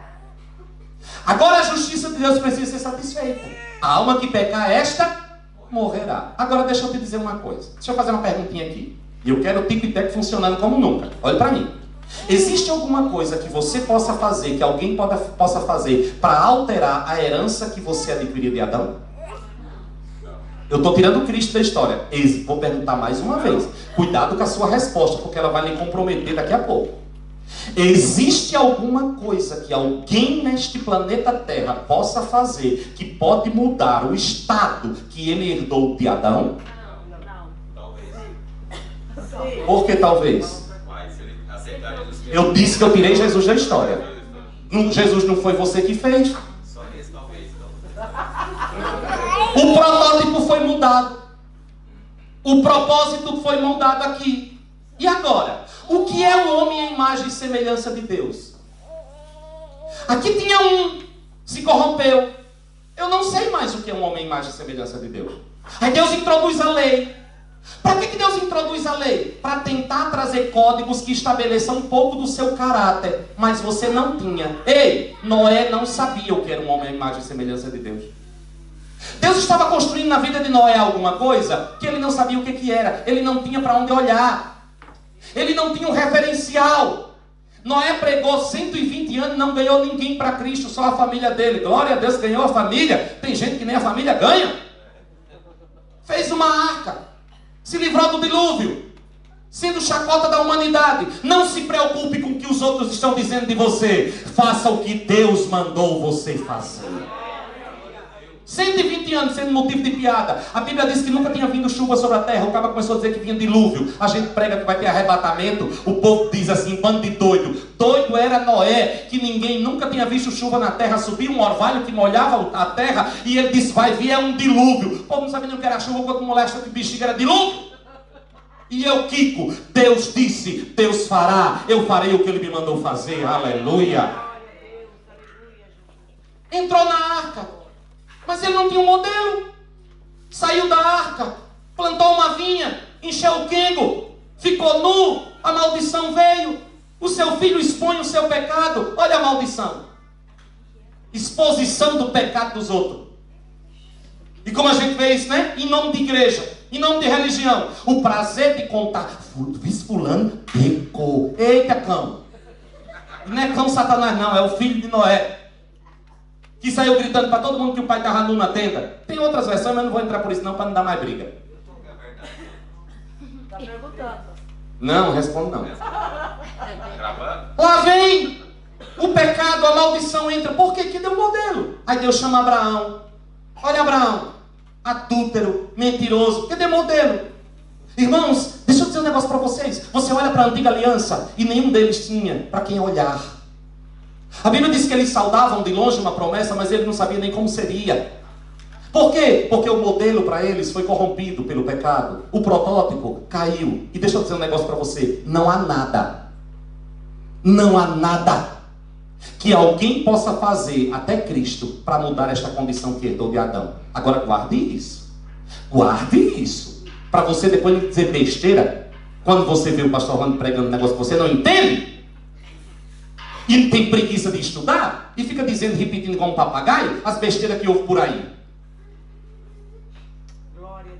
Agora a justiça de Deus precisa ser satisfeita. A alma que pecar, esta morrerá. Agora deixa eu te dizer uma coisa. Deixa eu fazer uma perguntinha aqui. E eu quero o Tico e Teco funcionando como nunca. Olha para mim. Existe alguma coisa que você possa fazer, que alguém possa fazer, para alterar a herança que você adquiriu de Adão? Eu estou tirando Cristo da história. Vou perguntar mais uma vez. Cuidado com a sua resposta, porque ela vai lhe comprometer daqui a pouco. Existe alguma coisa que alguém neste planeta Terra possa fazer que pode mudar o estado que ele herdou de Adão? Não. Sim. Por que talvez? Eu disse que eu tirei Jesus da história. Jesus não foi você que fez. O protótipo foi mudado. O propósito foi moldado aqui. E agora? O que é o homem à imagem e semelhança de Deus? Aqui tinha um, se corrompeu. Eu não sei mais o que é um homem à imagem e semelhança de Deus. Aí Deus introduz a lei. Para que Deus introduz a lei? Para tentar trazer códigos que estabeleçam um pouco do seu caráter. Mas você não tinha. Ei, Noé não sabia o que era um homem à imagem e semelhança de Deus. Deus estava construindo na vida de Noé alguma coisa que ele não sabia o que era. Ele não tinha para onde olhar. Ele não tinha um referencial. Noé pregou 120 anos, não ganhou ninguém para Cristo, só a família dele. Glória a Deus, ganhou a família. Tem gente que nem a família ganha. Fez uma arca, se livrou do dilúvio, sendo chacota da humanidade. Não se preocupe com o que os outros estão dizendo de você. Faça o que Deus mandou você fazer. 120 anos sendo motivo de piada. A Bíblia diz que nunca tinha vindo chuva sobre a terra. O cara começou a dizer que vinha dilúvio. A gente prega que vai ter arrebatamento. O povo diz assim, bando de doido. Doido era Noé, que ninguém nunca tinha visto chuva na terra. Subia um orvalho que molhava a terra. E ele disse, vai vir um dilúvio. O povo não sabia nem o que era chuva, quando molesta que bexiga era dilúvio. E eu, Kiko, Deus disse, Deus fará. Eu farei o que Ele me mandou fazer. Aleluia. Entrou na arca. Mas ele não tinha um modelo. Saiu da arca, plantou uma vinha, encheu o quengo, ficou nu, a maldição veio. O seu filho expõe o seu pecado. Olha a maldição. Exposição do pecado dos outros. E como a gente vê isso, né? Em nome de igreja, em nome de religião. O prazer de contar. Fulano pecou. Eita, cão. Não é cão Satanás não, é o filho de Noé, que saiu gritando para todo mundo que o pai estava nu na tenda. Tem outras versões, mas não vou entrar por isso não, para não dar mais briga. Está perguntando. Não, respondo não. Lá vem o pecado, a maldição entra. Por quê? Que deu modelo. Aí Deus chama Abraão. Olha Abraão, adúltero, mentiroso. Que deu modelo. Irmãos, deixa eu dizer um negócio para vocês. Você olha para a antiga aliança e nenhum deles tinha para quem olhar. A Bíblia diz que eles saudavam de longe uma promessa, mas ele não sabia nem como seria. Por quê? Porque o modelo para eles foi corrompido pelo pecado. O protótipo caiu. E deixa eu dizer um negócio para você. Não há nada que alguém possa fazer até Cristo para mudar esta condição que herdou de Adão. Agora guarde isso. Guarde isso. Para você depois não dizer besteira. Quando você vê o pastor Rony pregando um negócio que você não entende, e tem preguiça de estudar, e fica dizendo, repetindo como um papagaio, as besteiras que houve por aí. Glória a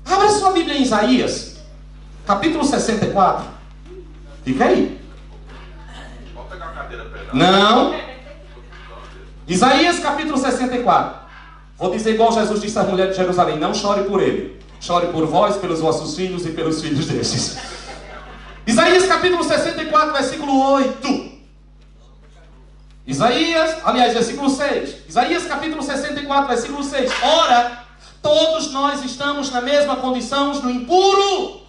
Deus. Abra sua Bíblia em Isaías, capítulo 64. Fica aí. Vamos pegar uma cadeira pra ele. Não. Isaías, capítulo 64. Vou dizer igual Jesus disse às mulheres de Jerusalém, não chore por ele. Chore por vós, pelos vossos filhos e pelos filhos desses. Isaías, capítulo 64, versículo 8. Versículo 6. Isaías capítulo 64, versículo 6. Ora, todos nós estamos na mesma condição no impuro.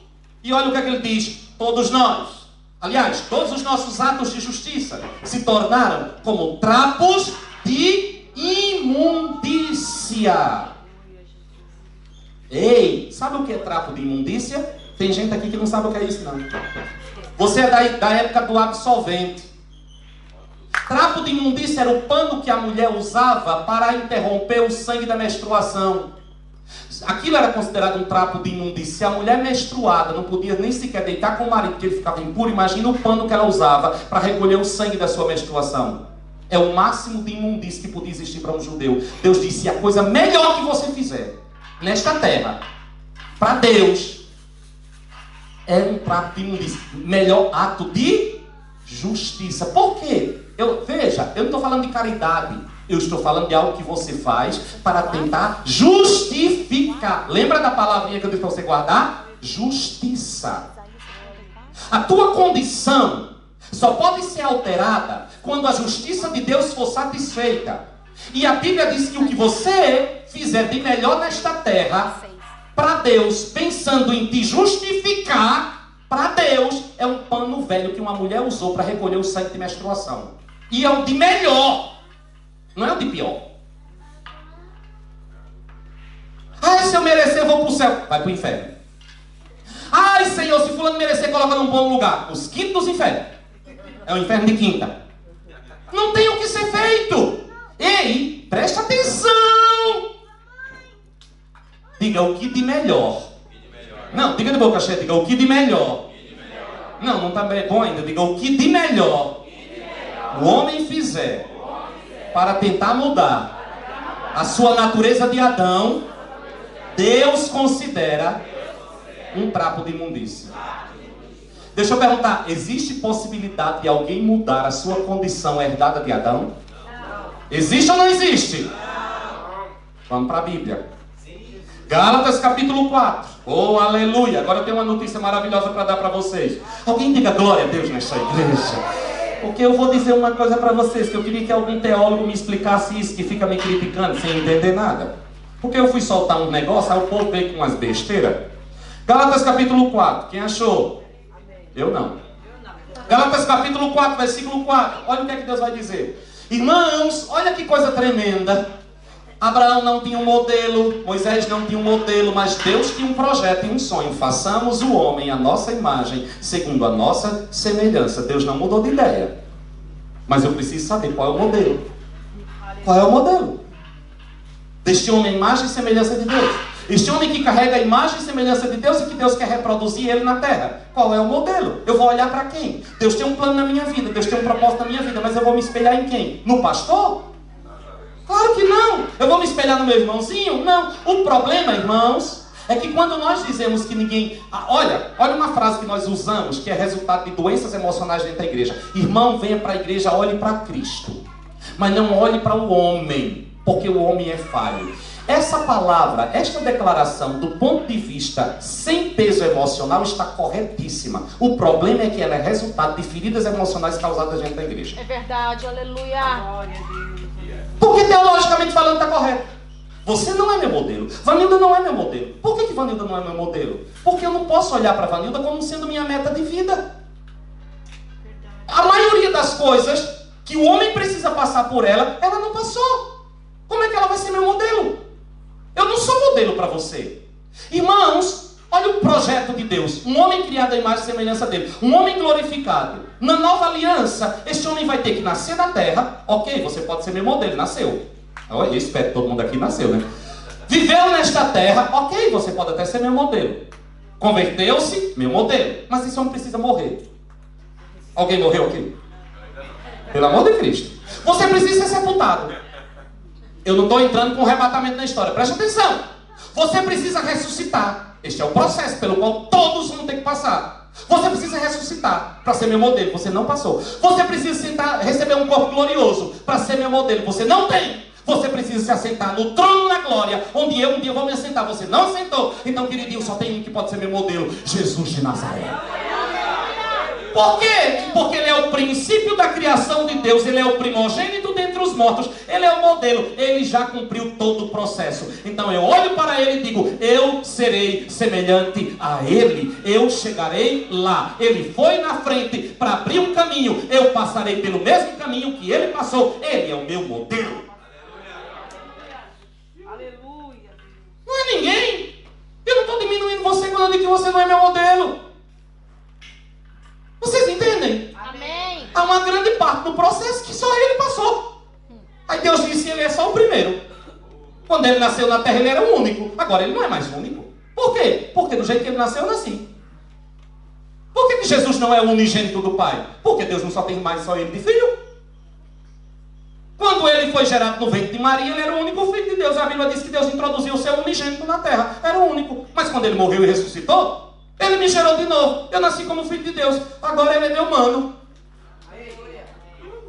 E olha o que é que ele diz. Todos nós. Aliás, todos os nossos atos de justiça se tornaram como trapos de imundícia. Ei, sabe o que é trapo de imundícia? Tem gente aqui que não sabe o que é isso não. Você é da época do absolvente. Trapo de imundícia era o pano que a mulher usava para interromper o sangue da menstruação. Aquilo era considerado um trapo de imundícia. Se a mulher menstruada não podia nem sequer deitar com o marido, porque ele ficava impuro, imagina o pano que ela usava para recolher o sangue da sua menstruação. É o máximo de imundícia que podia existir para um judeu. Deus disse, a coisa melhor que você fizer nesta terra, para Deus, é um trapo de imundícia. Melhor ato de justiça. Por quê? Veja, eu não estou falando de caridade. Eu estou falando de algo que você faz para tentar justificar. Lembra da palavrinha que eu disse para você guardar? Justiça. A tua condição só pode ser alterada quando a justiça de Deus for satisfeita. E a Bíblia diz que o que você fizer de melhor nesta terra, para Deus, pensando em te justificar, para Deus, é um pano velho que uma mulher usou para recolher o sangue de menstruação. E é o de melhor, não é o de pior. Ai, se eu merecer, eu vou para o céu. Vai para o inferno. Ai, Senhor, se fulano merecer, coloca num bom lugar. Os quintos dos infernos. É o inferno de quinta. Não tem o que ser feito. Ei, presta atenção. Diga o que de melhor. Não, diga de boca cheia, diga o que de melhor. Não, não está bom ainda. Diga o que de melhor o homem fizer para tentar mudar a sua natureza de Adão, Deus considera um trapo de imundícia. Deixa eu perguntar, existe possibilidade de alguém mudar a sua condição herdada de Adão? Existe ou não existe? Vamos para a Bíblia. Gálatas capítulo 4. Oh, aleluia. Agora eu tenho uma notícia maravilhosa para dar para vocês. Alguém diga glória a Deus nessa igreja. Porque eu vou dizer uma coisa para vocês, que eu queria que algum teólogo me explicasse isso, que fica me criticando sem entender nada. Porque eu fui soltar um negócio, aí o povo veio com umas besteiras. Gálatas capítulo 4. Quem achou? Eu não. Gálatas capítulo 4, versículo 4. Olha o que é que Deus vai dizer. Irmãos, olha que coisa tremenda. Abraão não tinha um modelo, Moisés não tinha um modelo, mas Deus tinha um projeto e um sonho. Façamos o homem à nossa imagem, segundo a nossa semelhança. Deus não mudou de ideia. Mas eu preciso saber qual é o modelo. Qual é o modelo? Deste homem, imagem e semelhança de Deus. Este homem que carrega a imagem e semelhança de Deus e que Deus quer reproduzir ele na terra. Qual é o modelo? Eu vou olhar para quem? Deus tem um plano na minha vida, Deus tem um propósito na minha vida, mas eu vou me espelhar em quem? No pastor? Claro que não. Eu vou me espelhar no meu irmãozinho? Não. O problema, irmãos, é que quando nós dizemos que ninguém... olha uma frase que nós usamos, que é resultado de doenças emocionais dentro da igreja. Irmão, venha para a igreja, olhe para Cristo. Mas não olhe para o homem, porque o homem é falho. Essa palavra, esta declaração, do ponto de vista sem peso emocional, está corretíssima. O problema é que ela é resultado de feridas emocionais causadas dentro da igreja. É verdade, aleluia. Glória a Deus. Porque teologicamente falando está correto. Você não é meu modelo. Vanilda não é meu modelo. Por que Vanilda não é meu modelo? Porque eu não posso olhar para Vanilda como sendo minha meta de vida. A maioria das coisas que o homem precisa passar por ela, ela não passou. Como é que ela vai ser meu modelo? Eu não sou modelo para você. Irmãos, olha o projeto de Deus. Um homem criado à imagem e semelhança dele. Um homem glorificado. Na nova aliança, este homem vai ter que nascer na terra. Ok, você pode ser meu modelo. Nasceu. Eu espero que todo mundo aqui nasceu, né? Viveu nesta terra. Ok, você pode até ser meu modelo. Converteu-se, meu modelo. Mas esse homem precisa morrer. Alguém morreu aqui? Pelo amor de Cristo. Você precisa ser sepultado. Eu não estou entrando com arrebatamento na história. Preste atenção. Você precisa ressuscitar. Este é o processo pelo qual todos vão ter que passar. Você precisa ressuscitar para ser meu modelo. Você não passou. Você precisa receber um corpo glorioso para ser meu modelo. Você não tem. Você precisa se assentar no trono na glória, onde eu um dia vou me assentar. Você não assentou. Então, queridinho, só tem um que pode ser meu modelo. Jesus de Nazaré. Por quê? Porque ele é o princípio da criação de Deus. Ele é o primogênito dentre os mortos. Ele é o modelo. Ele já cumpriu todo o processo. Então eu olho para ele e digo: eu serei semelhante a ele. Eu chegarei lá. Ele foi na frente para abrir um caminho. Eu passarei pelo mesmo caminho que ele passou. Ele é o meu modelo. Aleluia. Não é ninguém. Eu não estou diminuindo você quando eu digo que você não é meu modelo. Vocês entendem? Amém. Há uma grande parte do processo que só ele passou. Aí Deus disse que ele é só o primeiro. Quando ele nasceu na terra, ele era o único. Agora ele não é mais único. Por quê? Porque do jeito que ele nasceu, eu nasci. Por que Jesus não é o unigênito do Pai? Porque Deus não só tem mais só ele de filho. Quando ele foi gerado no ventre de Maria, ele era o único filho de Deus. A Bíblia diz que Deus introduziu o seu unigênito na terra. Era o único. Mas quando ele morreu e ressuscitou, ele me gerou de novo. Eu nasci como filho de Deus. Agora ele é meu mano.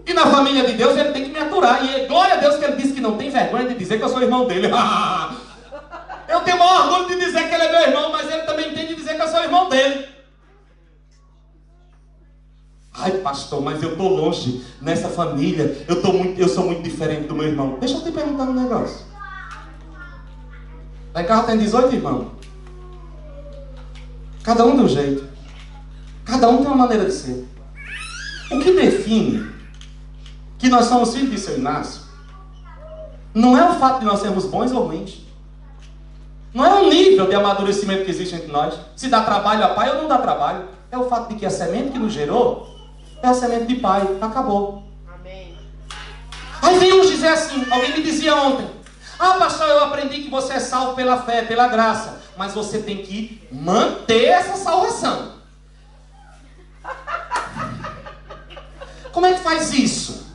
E na família de Deus ele tem que me aturar. E glória a Deus que ele disse que não tem vergonha de dizer que eu sou irmão dele. Eu tenho o maior orgulho de dizer que ele é meu irmão, mas ele também tem de dizer que eu sou irmão dele. Ai, pastor, mas eu estou longe nessa família. Eu sou muito diferente do meu irmão. Deixa eu te perguntar um negócio. Lá em casa tem 18 irmãos. Cada um de um jeito. Cada um tem uma maneira de ser. O que define que nós somos filhos de Seu Inácio não é o fato de nós sermos bons ou ruins. Não é o nível de amadurecimento que existe entre nós. Se dá trabalho a pai ou não dá trabalho. É o fato de que a semente que nos gerou é a semente de pai. Acabou. Amém. Aí vem uns dizer assim, alguém me dizia ontem: ah, pastor, eu aprendi que você é salvo pela fé, pela graça. Mas você tem que manter essa salvação. Como é que faz isso?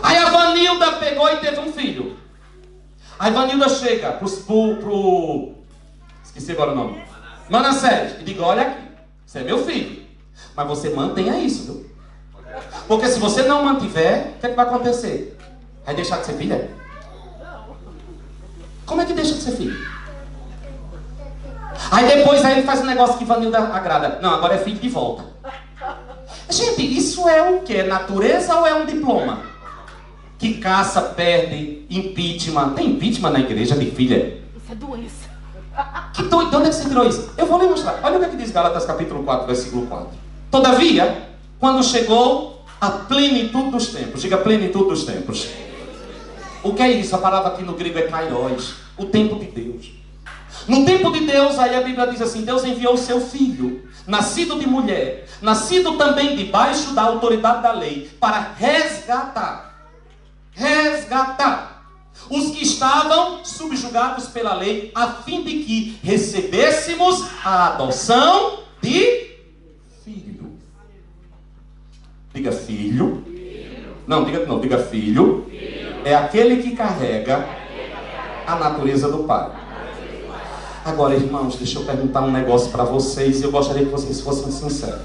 Aí a Vanilda pegou e teve um filho. Aí a Vanilda chega pro esqueci agora o nome. Manassés, e diga, olha aqui, você é meu filho. Mas você mantenha isso, viu? Porque se você não mantiver, o que, é que vai acontecer? Vai deixar de ser filha? Como é que deixa de ser filho? Aí depois ele faz um negócio que Vanilda agrada. Não, agora é filho de volta. Gente, isso é o quê? Natureza ou é um diploma? Que caça, perde, impeachment. Tem impeachment na igreja de filha? Isso é doença. Que doido, de onde é que você tirou isso? Eu vou lhe mostrar. Olha o que é que diz Gálatas capítulo 4, versículo 4. Todavia, quando chegou a plenitude dos tempos, diga plenitude dos tempos. O que é isso? A palavra aqui no grego é kairos, o tempo de Deus. No tempo de Deus, aí a Bíblia diz assim, Deus enviou o seu filho, nascido de mulher, nascido também debaixo da autoridade da lei, para resgatar os que estavam subjugados pela lei, a fim de que recebêssemos a adoção de filho. Diga filho. Não, diga filho. É aquele que carrega a natureza do Pai. Agora, irmãos, deixa eu perguntar um negócio para vocês e eu gostaria que vocês fossem sinceros.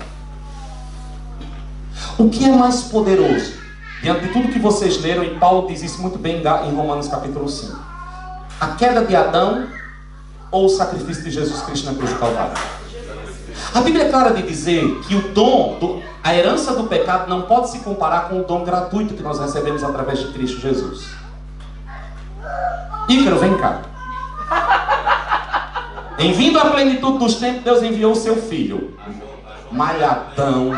O que é mais poderoso? Diante de tudo que vocês leram, e Paulo diz isso muito bem em Romanos capítulo 5. A queda de Adão ou o sacrifício de Jesus Cristo na cruz do Calvário? A Bíblia é clara de dizer que o dom, a herança do pecado não pode se comparar com o dom gratuito que nós recebemos através de Cristo Jesus. Ícaro, vem cá. Em vindo à plenitude dos tempos, Deus enviou o seu filho. Malhadão.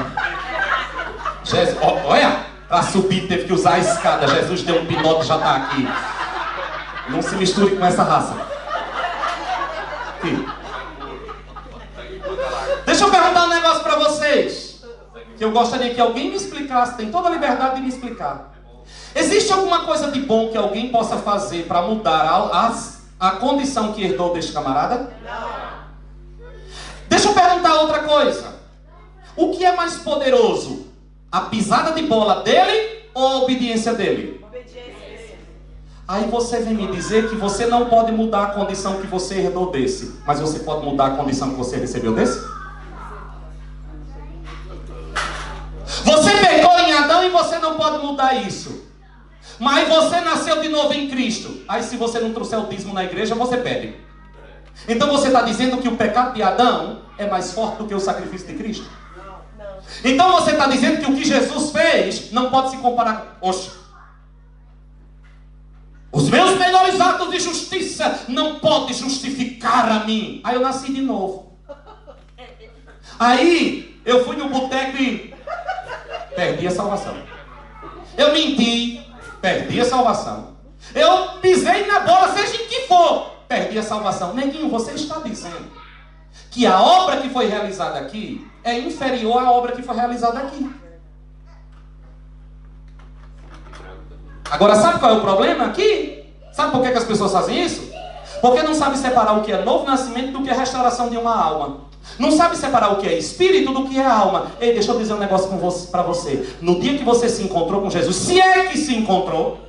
Jesus, olha, para subir teve que usar a escada. Jesus deu um pinote e já está aqui. Não se misture com essa raça. Aqui. Deixa eu perguntar um negócio para vocês, que eu gostaria que alguém me explicasse. Tem toda a liberdade de me explicar. Existe alguma coisa de bom que alguém possa fazer para mudar a condição que herdou deste camarada? Não. Deixa eu perguntar outra coisa. O que é mais poderoso? A pisada de bola dele ou a obediência dele? Obediência. Aí você vem me dizer que você não pode mudar a condição que você herdou desse, mas você pode mudar a condição que você recebeu desse? Você pecou em Adão e você não pode mudar isso. Mas você nasceu de novo em Cristo. Aí se você não trouxer o dízimo na igreja, você perde. Então você está dizendo que o pecado de Adão é mais forte do que o sacrifício de Cristo? Não. Então você está dizendo que o que Jesus fez não pode se comparar. Oxe. Os meus melhores atos de justiça não podem justificar a mim. Aí eu nasci de novo. Aí eu fui no boteco e perdi a salvação. Eu menti. Perdi a salvação. Eu pisei na bola, seja em que for. Perdi a salvação. Neguinho, você está dizendo que a obra que foi realizada aqui é inferior à obra que foi realizada aqui. Agora, sabe qual é o problema aqui? Sabe por que as pessoas fazem isso? Porque não sabem separar o que é novo nascimento do que é restauração de uma alma. Não sabe separar o que é espírito do que é alma. Ei, deixa eu dizer um negócio para você. No dia que você se encontrou com Jesus, se é que se encontrou,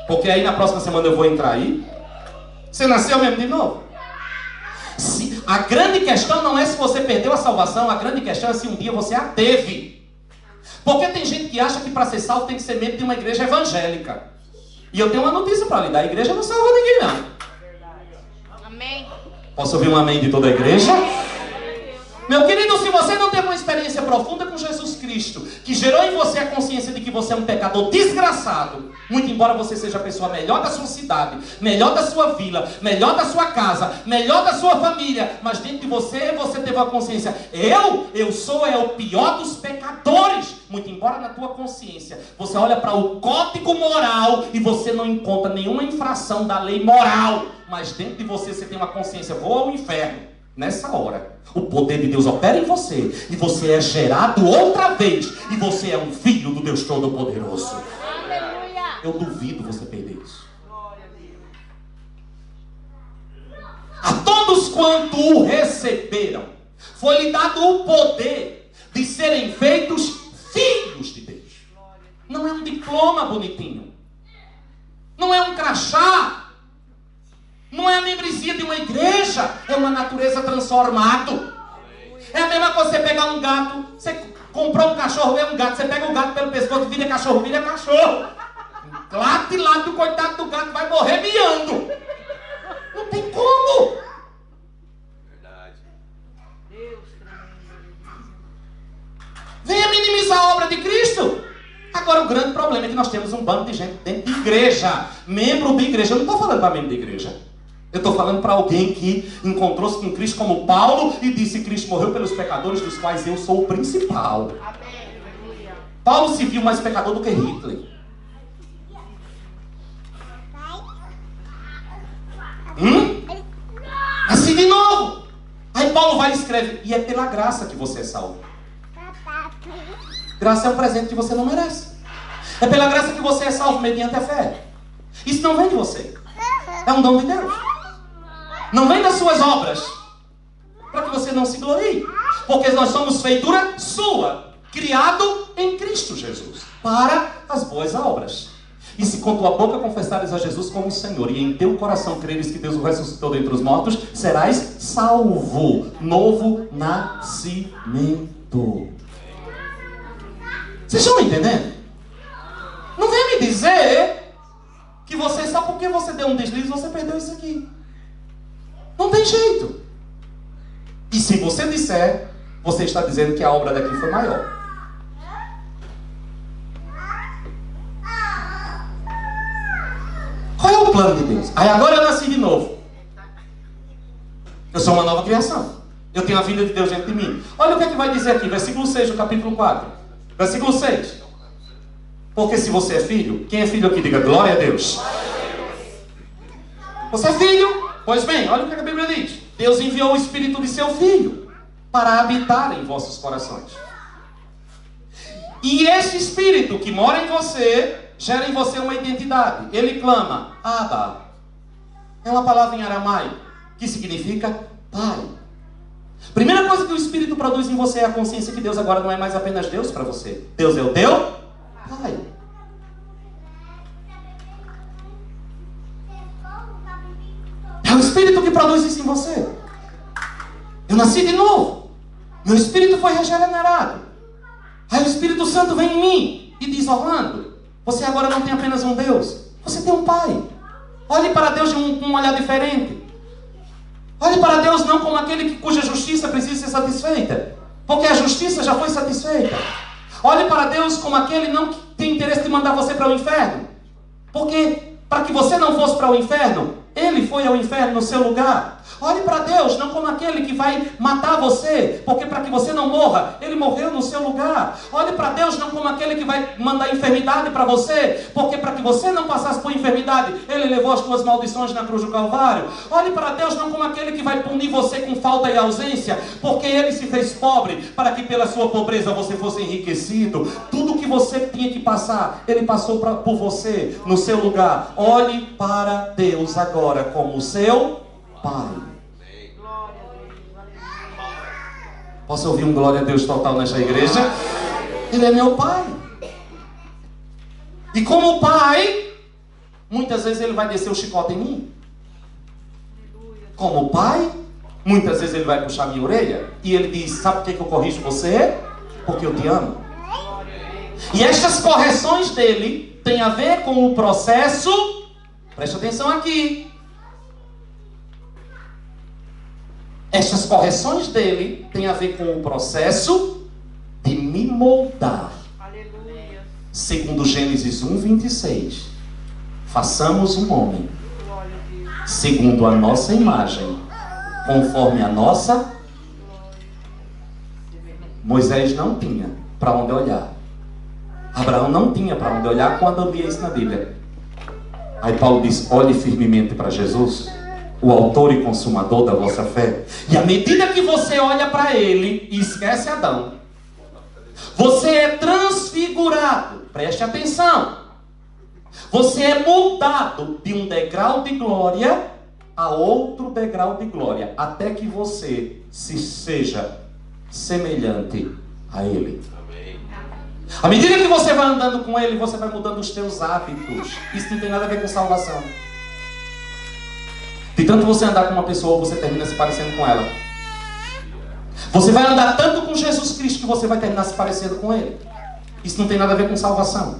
porque aí na próxima semana eu vou entrar aí, você nasceu mesmo de novo. A grande questão não é se você perdeu a salvação, a grande questão é se um dia você a teve. Porque tem gente que acha que para ser salvo tem que ser membro de uma igreja evangélica. E eu tenho uma notícia para lhe dar: a igreja não salva ninguém, não. Amém. Posso ouvir um amém de toda a igreja? Meu querido, se você não teve uma experiência profunda com Jesus Cristo, que gerou em você a consciência de que você é um pecador desgraçado, muito embora você seja a pessoa melhor da sua cidade, melhor da sua vila, melhor da sua casa, melhor da sua família, mas dentro de você, você teve a consciência: eu sou o pior dos pecadores. Muito embora na tua consciência você olha para o código moral e você não encontra nenhuma infração da lei moral, mas dentro de você tem uma consciência: vou ao inferno. Nessa hora, o poder de Deus opera em você e você é gerado outra vez e você é um filho do Deus Todo-Poderoso. Aleluia. Eu duvido você perder isso. A todos quanto o receberam, foi-lhe dado o poder de serem feitos filhos de Deus. Não é um diploma bonitinho. Não é um crachá. Não é a membresia de uma igreja, é uma natureza transformada. É a mesma coisa você pegar um gato, você comprou um cachorro, é um gato, você pega o gato pelo pescoço, vira cachorro. Late, o coitado do gato vai morrer miando. Não tem como. Verdade. Venha minimizar a obra de Cristo. Agora o grande problema é que nós temos um bando de gente dentro de igreja, membro de igreja. Eu não estou falando para membro de igreja. Eu estou falando para alguém que encontrou-se com Cristo como Paulo e disse: Cristo morreu pelos pecadores, dos quais eu sou o principal. Paulo se viu mais pecador do que Hitler. Assim de novo. Aí Paulo vai e escreve: e é pela graça que você é salvo. Graça é um presente que você não merece. É pela graça que você é salvo mediante a fé. Isso não vem de você. É um dom de Deus. Não vem das suas obras, para que você não se glorie. Porque nós somos feitura sua, criado em Cristo Jesus, para as boas obras. E se com tua boca confessares a Jesus como Senhor, e em teu coração creres que Deus o ressuscitou dentre os mortos, serás salvo. Novo nascimento. Vocês estão entendendo? Não vem me dizer que você, só porque você deu um deslize, você perdeu isso aqui. Não tem jeito. E se você disser, você está dizendo que a obra daqui foi maior. Qual é o plano de Deus? Aí agora eu nasci de novo. Eu sou uma nova criação. Eu tenho a vida de Deus dentro de mim. Olha o que é que vai dizer aqui, versículo 6 do capítulo 4. Versículo 6. Porque se você é filho, quem é filho aqui? Diga glória a Deus. Você é filho? Pois bem, olha o que a Bíblia diz. Deus enviou o Espírito de seu Filho para habitar em vossos corações. E esse Espírito que mora em você, gera em você uma identidade. Ele clama, Abba. É uma palavra em aramaico que significa Pai. Primeira coisa que o Espírito produz em você é a consciência que Deus agora não é mais apenas Deus para você. Deus é o teu Pai. É o Espírito que produz isso em você. Eu nasci de novo. Meu Espírito foi regenerado. Aí o Espírito Santo vem em mim e diz: Orlando, você agora não tem apenas um Deus, você tem um Pai. Olhe para Deus de um olhar diferente. Olhe para Deus não como aquele cuja justiça precisa ser satisfeita, porque a justiça já foi satisfeita. Olhe para Deus como aquele não que tem interesse de mandar você para o inferno, porque para que você não fosse para o inferno, Ele foi ao inferno no seu lugar. Olhe para Deus não como aquele que vai matar você, porque para que você não morra, Ele morreu no seu lugar. Olhe para Deus não como aquele que vai mandar enfermidade para você, porque para que você não passasse por enfermidade, Ele levou as suas maldições na cruz do Calvário. Olhe para Deus não como aquele que vai punir você com falta e ausência, porque Ele se fez pobre, para que pela sua pobreza você fosse enriquecido. Tudo que você tinha que passar, Ele passou por você no seu lugar. Olhe para Deus agora como o seu Pai. Posso ouvir um glória a Deus total nesta igreja? Ele é meu Pai. E como Pai, muitas vezes Ele vai descer o chicote em mim. Como Pai, muitas vezes Ele vai puxar minha orelha. E Ele diz: sabe por que eu corrijo você? Porque eu te amo. E estas correções dele têm a ver com o processo. Preste atenção aqui. Estas correções dele têm a ver com o processo de me moldar. Aleluia. Segundo Gênesis 1:26. Façamos um homem Glória a Deus. segundo a nossa imagem, conforme a nossa. Moisés não tinha para onde olhar. Abraão não tinha para onde olhar quando lia isso na Bíblia. Aí Paulo diz: olhe firmemente para Jesus, o autor e consumador da vossa fé. E à medida que você olha para ele e esquece Adão, você é transfigurado. Preste atenção. Você é moldado de um degrau de glória a outro degrau de glória, até que você seja semelhante a ele. À medida que você vai andando com ele, você vai mudando os teus hábitos. Isso não tem nada a ver com salvação. De tanto você andar com uma pessoa, você termina se parecendo com ela. Você vai andar tanto com Jesus Cristo que você vai terminar se parecendo com Ele. Isso não tem nada a ver com salvação.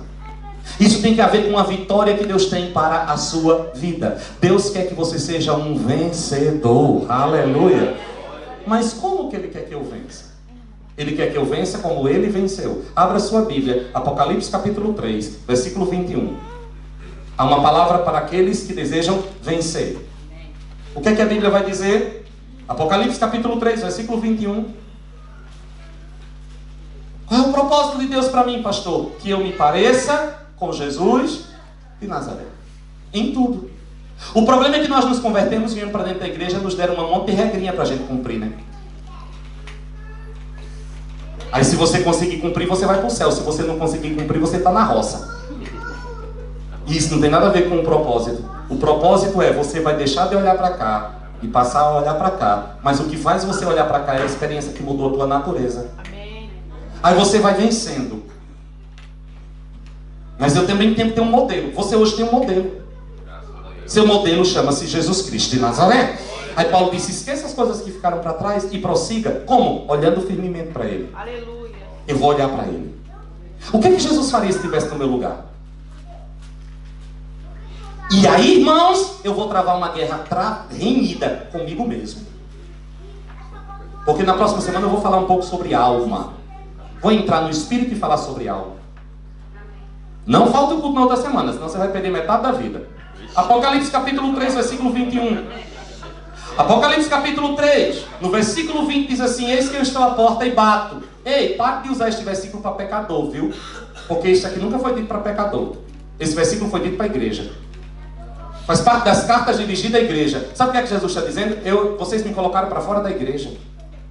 Isso tem a ver com a vitória que Deus tem para a sua vida. Deus quer que você seja um vencedor. Aleluia. Mas como que Ele quer que eu vença? Ele quer que eu vença como Ele venceu. Abra sua Bíblia, Apocalipse capítulo 3, versículo 21. Há uma palavra para aqueles que desejam vencer. O que é que a Bíblia vai dizer? Apocalipse capítulo 3, versículo 21. Qual é o propósito de Deus para mim, pastor? Que eu me pareça com Jesus de Nazaré. Em tudo. O problema é que nós nos convertemos, viemos para dentro da igreja, nos deram uma monte de regrinha para a gente cumprir, né? Aí se você conseguir cumprir, você vai para o céu. Se você não conseguir cumprir, você está na roça. E isso não tem nada a ver com o propósito. O propósito é, você vai deixar de olhar para cá e passar a olhar para cá. Mas o que faz você olhar para cá é a experiência que mudou a tua natureza. Aí você vai vencendo. Mas eu também tenho que ter um modelo. Você hoje tem um modelo. Seu modelo chama-se Jesus Cristo de Nazaré. Aí Paulo disse, esqueça as coisas que ficaram para trás e prossiga. Como? Olhando firmemente para Ele. Aleluia. Eu vou olhar para Ele. O que Jesus faria se estivesse no meu lugar? E aí, irmãos, eu vou travar uma guerra renhida comigo mesmo. Porque na próxima semana eu vou falar um pouco sobre alma. Vou entrar no Espírito e falar sobre alma. Não falta o culto na outra semana, senão você vai perder metade da vida. Apocalipse capítulo 3, versículo 21. Apocalipse capítulo 3, no versículo 20 diz assim, eis que eu estou à porta e bato. Ei, pare de usar este versículo para pecador, viu? Porque isso aqui nunca foi dito para pecador. Esse versículo foi dito para a igreja. Faz parte das cartas dirigidas à igreja. Sabe o que é que Jesus está dizendo? Vocês me colocaram para fora da igreja.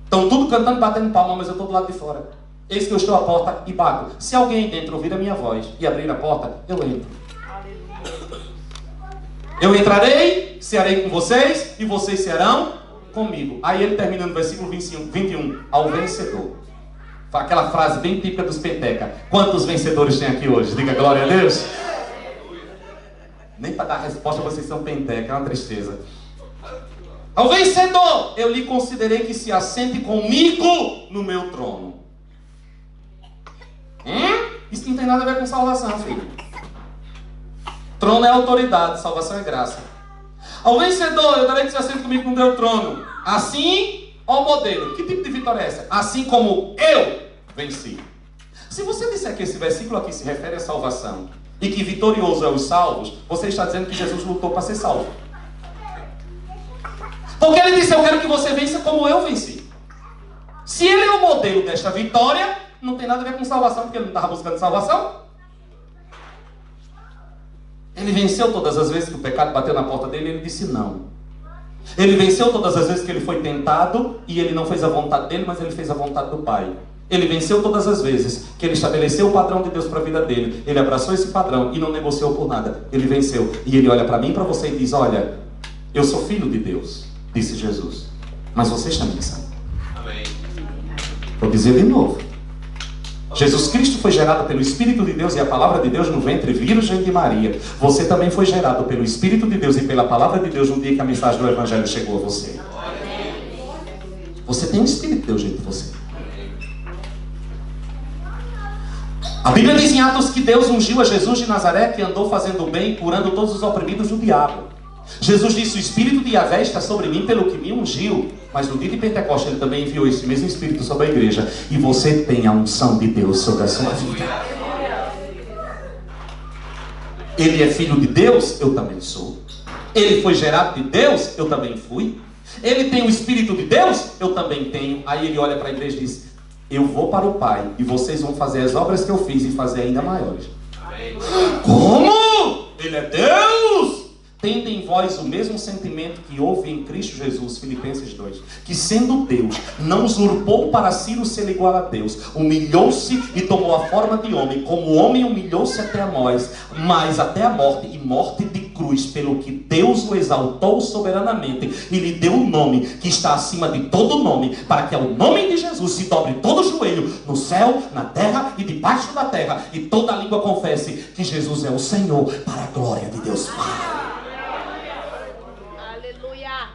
Estão tudo cantando, batendo palma, mas eu estou do lado de fora. Eis que eu estou à porta e bato. Se alguém dentro ouvir a minha voz e abrir a porta, eu entro. Eu entrarei, cearei com vocês e vocês cearão comigo. Aí ele termina no versículo 21. Ao vencedor. Aquela frase bem típica dos Penteca. Quantos vencedores tem aqui hoje? Diga glória a Deus. Nem para dar resposta vocês são Penteca, é uma tristeza. Ao vencedor, eu lhe considerei que se assente comigo no meu trono. Isso não tem nada a ver com salvação, filho. Trono é autoridade, salvação é graça. Ao vencedor, eu darei que se assente comigo no meu trono. Assim, ó o modelo. Que tipo de vitória é essa? Assim como eu venci. Se você disser que esse versículo aqui se refere à salvação e que vitorioso é os salvos, você está dizendo que Jesus lutou para ser salvo. Porque ele disse, eu quero que você vença como eu venci. Se ele é o modelo desta vitória, não tem nada a ver com salvação, porque ele não estava buscando salvação. Ele venceu todas as vezes que o pecado bateu na porta dele, ele disse não. Ele venceu todas as vezes que ele foi tentado e ele não fez a vontade dele, mas ele fez a vontade do Pai. Ele venceu todas as vezes que ele estabeleceu o padrão de Deus para a vida dele. Ele abraçou esse padrão e não negociou por nada. Ele venceu. E ele olha para mim e para você e diz, olha, eu sou filho de Deus, disse Jesus. Mas vocês também são. Amém. Vou dizer de novo. Jesus Cristo foi gerado pelo Espírito de Deus e a palavra de Deus no ventre virgem de Maria. Você também foi gerado pelo Espírito de Deus e pela palavra de Deus no dia que a mensagem do Evangelho chegou a você. Você tem o Espírito de Deus dentro de você. A Bíblia diz em Atos que Deus ungiu a Jesus de Nazaré, que andou fazendo o bem, curando todos os oprimidos do diabo. Jesus disse, o Espírito de Yahvé está sobre mim pelo que me ungiu. Mas no dia de Pentecostes ele também enviou esse mesmo Espírito sobre a igreja. E você tem a unção de Deus sobre a sua vida. Ele é filho de Deus? Eu também sou. Ele foi gerado de Deus? Eu também fui. Ele tem o Espírito de Deus? Eu também tenho. Aí ele olha para a igreja e diz, eu vou para o Pai e vocês vão fazer as obras que eu fiz e fazer ainda maiores. Como? Ele é Deus? Tende em vós o mesmo sentimento que houve em Cristo Jesus, Filipenses 2, que sendo Deus, não usurpou para si o ser igual a Deus, humilhou-se e tomou a forma de homem, como homem humilhou-se até a nós, mas até a morte, e morte de cruz, pelo que Deus o exaltou soberanamente, e lhe deu um nome que está acima de todo nome, para que ao nome de Jesus se dobre todo o joelho, no céu, na terra e debaixo da terra, e toda a língua confesse que Jesus é o Senhor, para a glória de Deus Pai.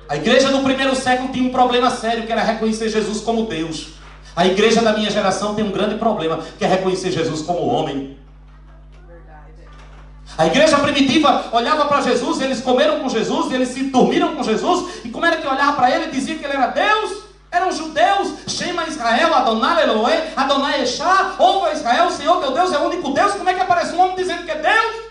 A igreja do primeiro século tinha um problema sério, que era reconhecer Jesus como Deus. A igreja da minha geração tem um grande problema, que é reconhecer Jesus como homem. A igreja primitiva olhava para Jesus, eles comeram com Jesus, eles se dormiram com Jesus, e como era que olhava para ele e dizia que ele era Deus? Eram judeus, Shema Israel, Adonai Eloé, Adonai Echá, ouve Israel, o Senhor teu Deus é o único Deus. Como é que aparece um homem dizendo que é Deus?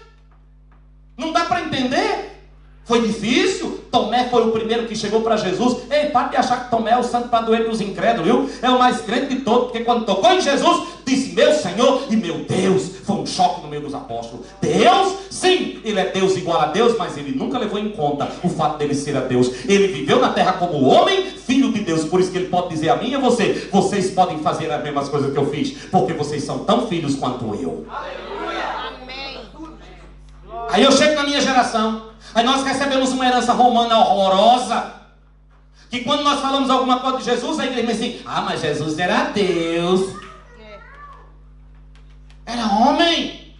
Não dá para entender. Foi difícil. Tomé foi o primeiro que chegou para Jesus. Ei, para de achar que Tomé é o santo padroeiro dos incrédulos, viu? É o mais crente de todos, porque quando tocou em Jesus, disse meu Senhor e meu Deus. Foi um choque no meio dos apóstolos. Deus, sim, ele é Deus igual a Deus, mas ele nunca levou em conta o fato dele ser a Deus. Ele viveu na terra como homem, filho de Deus. Por isso que ele pode dizer a mim e a você: vocês podem fazer as mesmas coisas que eu fiz, porque vocês são tão filhos quanto eu. Amém. Aí eu chego na minha geração. Aí nós recebemos uma herança romana horrorosa, que quando nós falamos alguma coisa de Jesus, a igreja diz assim: ah, mas Jesus era Deus. Era homem,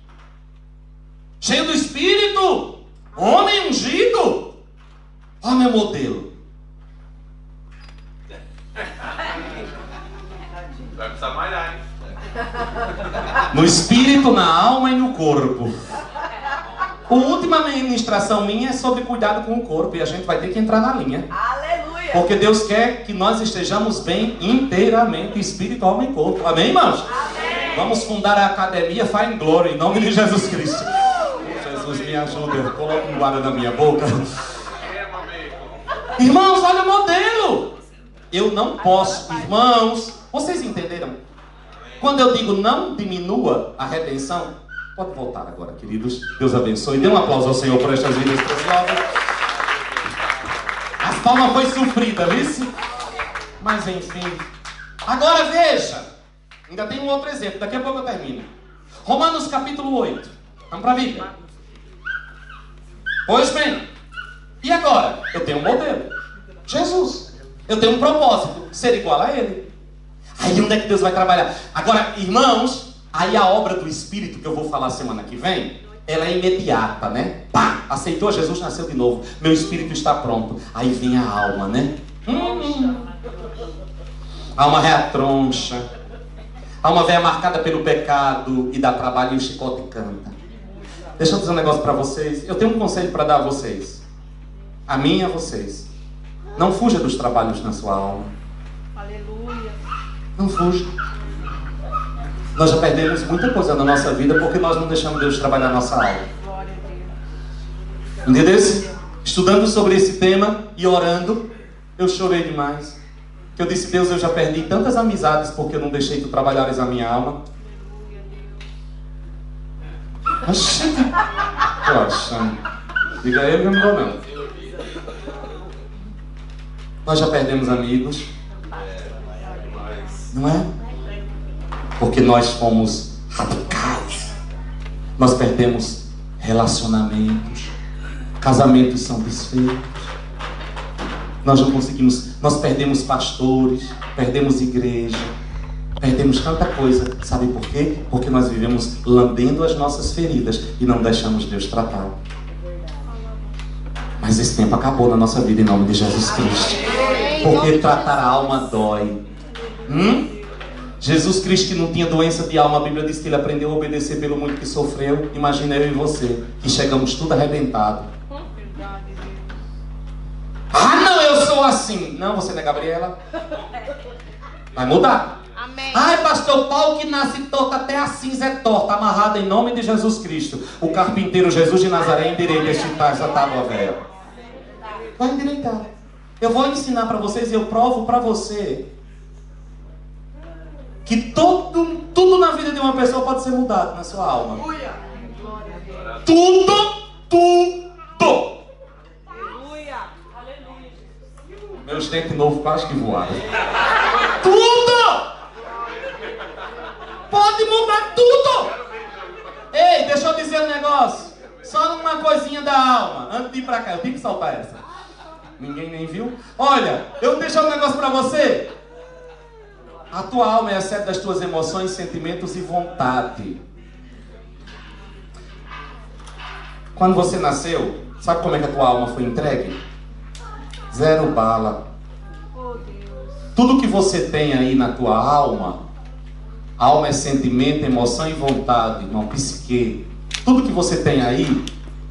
cheio do Espírito, homem ungido. Olha meu modelo. Vai precisar malhar, hein? No espírito, na alma e no corpo. A última ministração minha é sobre cuidado com o corpo, e a gente vai ter que entrar na linha. Aleluia. Porque Deus quer que nós estejamos bem inteiramente, espírito, alma e corpo. Amém, irmãos? Amém. Vamos fundar a academia Fire in Glory, em nome de Jesus Cristo. Jesus me ajuda, coloca um guarda na minha boca. Irmãos, olha o modelo. Eu não posso, irmãos, vocês entenderam? Quando eu digo não diminua a redenção, pode voltar agora, queridos. Deus abençoe. Dê um aplauso ao Senhor por estas vidas preciosas. As palmas foi sofrida, viu? Mas enfim. Agora veja. Ainda tem um outro exemplo. Daqui a pouco eu termino. Romanos capítulo 8. Vamos para a Bíblia. Pois bem. E agora? Eu tenho um modelo. Jesus. Eu tenho um propósito. Ser igual a Ele. Aí onde é que Deus vai trabalhar? Agora, irmãos, aí a obra do Espírito que eu vou falar semana que vem, ela é imediata, né? Pá! Aceitou Jesus, nasceu de novo. Meu espírito está pronto. Aí vem a alma, né? A alma retroncha. A alma velha marcada pelo pecado e dá trabalho e o chicote canta. Deixa eu dizer um negócio para vocês. Eu tenho um conselho para dar a vocês. A mim e a vocês. Não fuja dos trabalhos na sua alma. Aleluia. Não fuja. Nós já perdemos muita coisa na nossa vida porque nós não deixamos Deus trabalhar a nossa alma. Glória a Deus. Entendeu? Estudando sobre esse tema e orando, eu chorei demais. Eu disse: Deus, eu já perdi tantas amizades porque eu não deixei tu trabalhares a minha alma. Oxi, tô achando. Diga ele que eu não vou não. Nós já perdemos amigos. Não é? Porque nós fomos radicais. Nós perdemos relacionamentos. Casamentos são desfeitos. Nós não conseguimos. Nós perdemos pastores. Perdemos igreja. Perdemos tanta coisa. Sabe por quê? Porque nós vivemos lambendo as nossas feridas e não deixamos Deus tratar. Mas esse tempo acabou na nossa vida em nome de Jesus Cristo. Porque tratar a alma dói. Jesus Cristo, que não tinha doença de alma, a Bíblia diz que ele aprendeu a obedecer pelo muito que sofreu. Imagina eu e você, que chegamos tudo arrebentado. Ah, não, eu sou assim. Não, você não é Gabriela. Vai mudar. Amém. Ai, pastor, o pau que nasce torto, até a cinza é torta. Amarrada em nome de Jesus Cristo. O carpinteiro Jesus de Nazaré endireita essa tábua velha. Vai endireitar. Eu vou ensinar para vocês e eu provo para você que tudo na vida de uma pessoa pode ser mudado na sua alma. Tudo. Meus dentes novos quase que voaram. Tudo! Pode mudar tudo! Ei, deixa eu dizer um negócio. Só uma coisinha da alma. Antes de ir pra cá, eu tenho que soltar essa. Ninguém nem viu? Olha, eu vou deixar um negócio pra você. A tua alma é a sede das tuas emoções, sentimentos e vontade. Quando você nasceu, sabe como é que a tua alma foi entregue? Zero bala. Oh, Deus. Tudo que você tem aí na tua alma é sentimento, emoção e vontade, irmão, psique. Tudo que você tem aí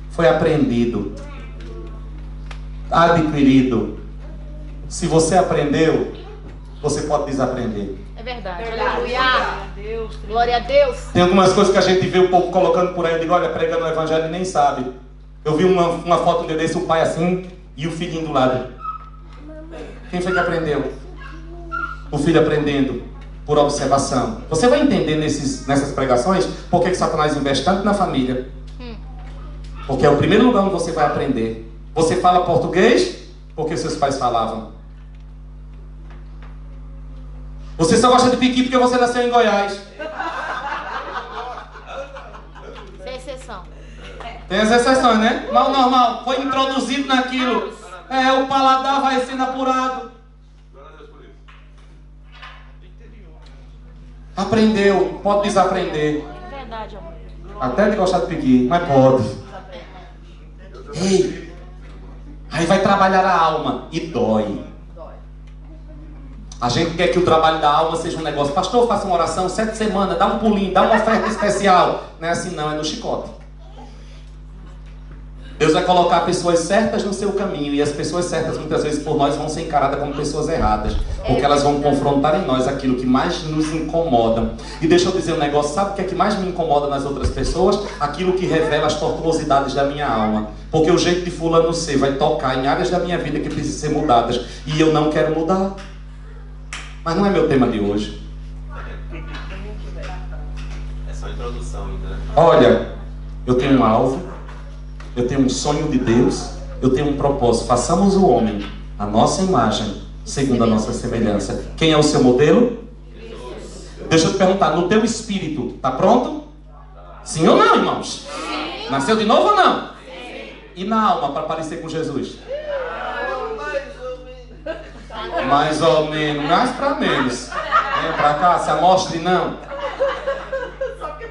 foi aprendido, adquirido. Se você aprendeu, você pode desaprender. É verdade. Aleluia. Aleluia. Glória a Deus. Tem algumas coisas que a gente vê o povo colocando por aí. Eu digo, olha, pregando o evangelho e nem sabe. Eu vi uma foto um dia desse, o pai assim e o filhinho do lado. Quem foi que aprendeu? O filho aprendendo por observação. Você vai entender nessas pregações por que Satanás investe tanto na família. Porque é o primeiro lugar onde você vai aprender. Você fala português porque seus pais falavam. Você só gosta de piqui porque você nasceu em Goiás. Sem exceção. Tem as exceções, né? Mal normal. Foi introduzido naquilo. O paladar vai sendo apurado. Aprendeu. Pode desaprender. É verdade, amor. Até de gostar de piqui, mas pode. Ei. Aí vai trabalhar a alma. E dói. A gente quer que o trabalho da alma seja um negócio. Pastor, faça uma oração 7 semanas, dá um pulinho, dá uma oferta especial. Não é assim não, é no chicote. Deus vai colocar pessoas certas no seu caminho. E as pessoas certas, muitas vezes, por nós, vão ser encaradas como pessoas erradas. Porque elas vão confrontar em nós aquilo que mais nos incomoda. E deixa eu dizer um negócio, sabe o que é que mais me incomoda nas outras pessoas? Aquilo que revela as tortuosidades da minha alma. Porque o jeito de fulano ser vai tocar em áreas da minha vida que precisam ser mudadas. E eu não quero mudar. Mas não é meu tema de hoje. É só introdução ainda, né? Olha, eu tenho um alvo, eu tenho um sonho de Deus, eu tenho um propósito. Façamos o homem a nossa imagem, segundo a nossa semelhança. Quem é o seu modelo? Deixa eu te perguntar, no teu espírito, está pronto? Sim ou não, irmãos? Sim. Nasceu de novo ou não? Sim. E na alma, para parecer com Jesus? Mais ou menos, mais para menos. Vem para cá, se amostre não.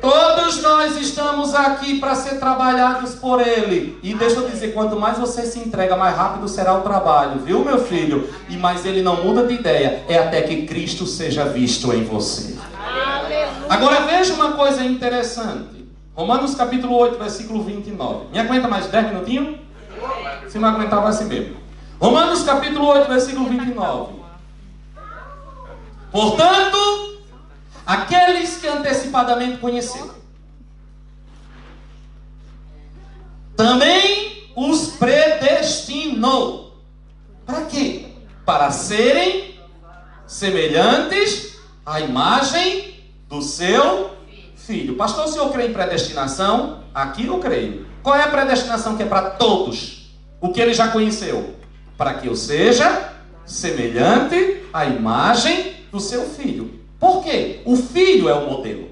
Todos nós estamos aqui para ser trabalhados por Ele. E deixa eu dizer, quanto mais você se entrega, mais rápido será o trabalho, viu, meu filho? E mais Ele não muda de ideia, é até que Cristo seja visto em você. Aleluia. Agora veja uma coisa interessante. Romanos capítulo 8, versículo 29. Me aguenta mais 10 minutinhos? Se não aguentar, vai assim mesmo. Romanos capítulo 8, versículo 29. Portanto, aqueles que antecipadamente conheceram, também os predestinou. Para quê? Para serem semelhantes à imagem do seu Filho. Pastor, o senhor crê em predestinação? Aqui eu creio. Qual é a predestinação que é para todos? O que ele já conheceu? Para que eu seja semelhante à imagem do seu Filho. Por quê? O Filho é o modelo.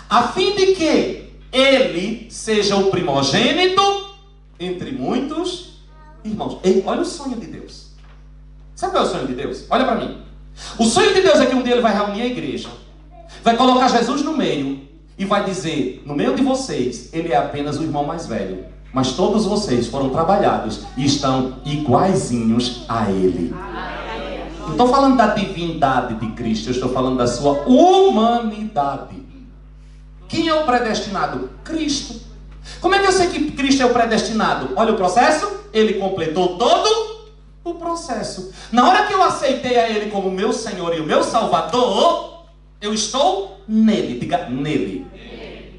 A fim de que ele seja o primogênito entre muitos irmãos. Ei, olha o sonho de Deus. Sabe qual é o sonho de Deus? Olha para mim. O sonho de Deus é que um dia ele vai reunir a igreja, vai colocar Jesus no meio e vai dizer, no meio de vocês, ele é apenas o irmão mais velho. Mas todos vocês foram trabalhados e estão iguaizinhos a Ele. Não estou falando da divindade de Cristo, eu estou falando da sua humanidade. Quem é o predestinado? Cristo. Como é que eu sei que Cristo é o predestinado? Olha o processo, Ele completou todo o processo. Na hora que eu aceitei a Ele como meu Senhor e o meu Salvador, eu estou nele. Diga nele.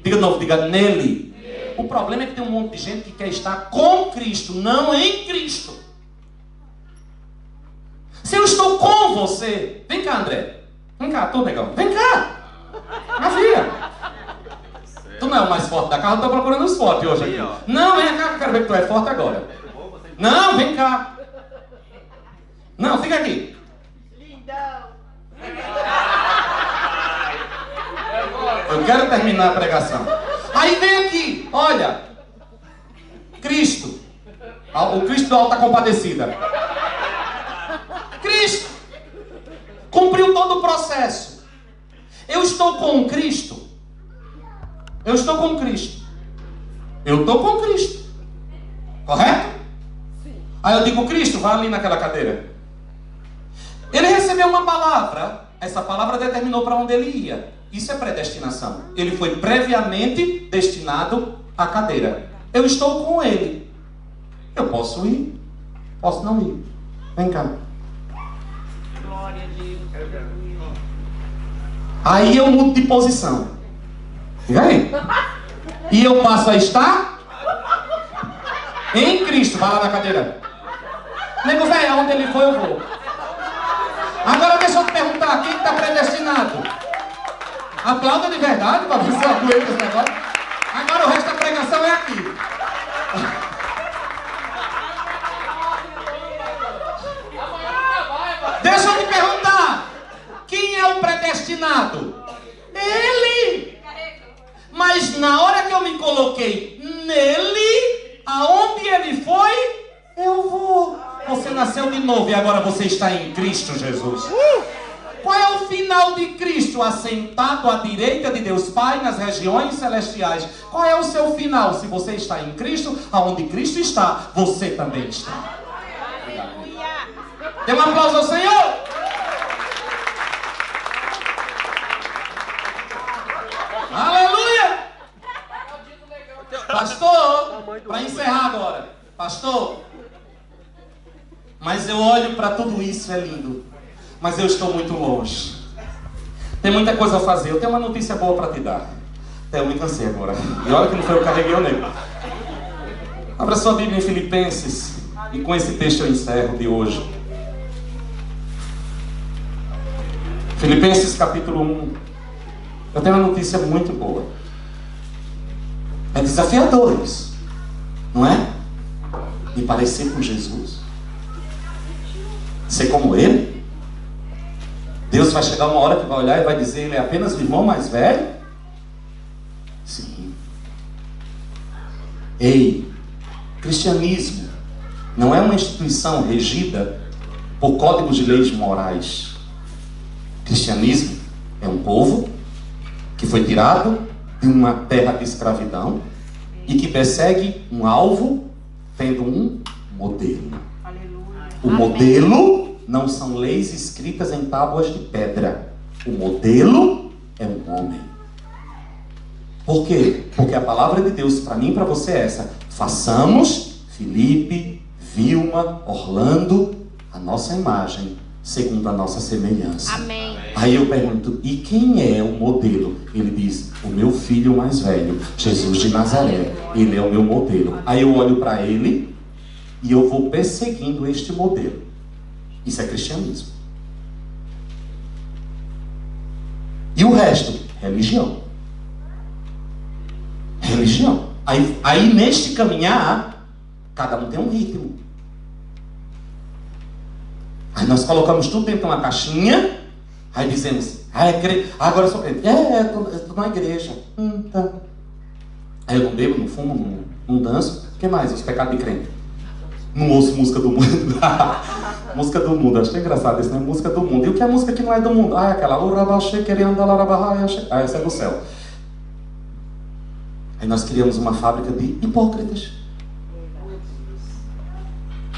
Diga de novo, diga nele. O problema é que tem um monte de gente que quer estar com Cristo, não em Cristo. Se eu estou com você, vem cá, André. Vem cá, tu, negão. Vem cá. Havia. Tu não é o mais forte da casa, eu estou procurando os fortes hoje aqui. Não, vem cá, que eu quero ver que tu é forte agora. Não, vem cá. Não, fica aqui. Lindão. Eu quero terminar a pregação. Aí vem aqui, olha. Cristo. O Cristo da Alta Compadecida. Cristo. Cumpriu todo o processo. Eu estou com Cristo. Eu estou com Cristo. Eu estou com Cristo. Correto? Sim. Aí eu digo, Cristo, vá ali naquela cadeira. Ele recebeu uma palavra. Essa palavra determinou para onde ele ia. Isso é predestinação. Ele foi previamente destinado à cadeira. Eu estou com ele. Eu posso ir, posso não ir. Vem cá. Glória a Deus. Aí eu mudo de posição. E aí? E eu passo a estar em Cristo. Vai lá na cadeira. Nego velho, aonde ele foi eu vou. Agora deixa eu te perguntar, quem está predestinado? Aplauda de verdade para você aguentar esse negócio. Agora o resto da pregação é aqui. Deixa eu te perguntar, quem é o predestinado? Ele. Mas na hora que eu me coloquei nele, aonde ele foi, eu vou. Você nasceu de novo e agora você está em Cristo Jesus. Qual é o final de Cristo? Assentado à direita de Deus Pai nas regiões celestiais. Qual é o seu final? Se você está em Cristo, aonde Cristo está, você também está. Dê um aplauso ao Senhor. Aleluia. Pastor, para encerrar agora. Pastor, mas eu olho para tudo isso, é lindo. Mas eu estou muito longe. Tem muita coisa a fazer. Eu tenho uma notícia boa para te dar. Até eu me cansei agora. E olha que não foi eu que carreguei o nego. Abra sua Bíblia em Filipenses. E com esse texto eu encerro de hoje. Filipenses capítulo 1. Eu tenho uma notícia muito boa. É desafiador isso. Não é? Me parecer com Jesus. Ser como Ele. Deus vai chegar uma hora que vai olhar e vai dizer, ele é apenas o irmão mais velho? Sim. Ei, cristianismo não é uma instituição regida por códigos de leis morais. Cristianismo é um povo que foi tirado de uma terra de escravidão e que persegue um alvo tendo um modelo. Aleluia. O modelo não são leis escritas em tábuas de pedra. O modelo é um homem. Por quê? Porque a palavra de Deus para mim e para você é essa. Façamos Felipe, Vilma, Orlando, a nossa imagem, segundo a nossa semelhança. Amém. Aí eu pergunto, e quem é o modelo? Ele diz, o meu filho mais velho, Jesus de Nazaré. Ele é o meu modelo. Aí eu olho para ele e eu vou perseguindo este modelo. Isso é cristianismo. E o resto? Religião. Religião. Aí neste caminhar, cada um tem um ritmo. Aí nós colocamos tudo dentro de uma caixinha. Aí dizemos, agora eu sou crente. Eu estou na igreja. Tá. Aí eu não bebo, não fumo, não danço. O que mais? Os pecados de crente. Não ouço música do mundo. Música do mundo, acho que é engraçado isso, né? Música do mundo. E o que é música que não é do mundo? Ah, é aquela. Essa é do céu. Aí nós criamos uma fábrica de hipócritas.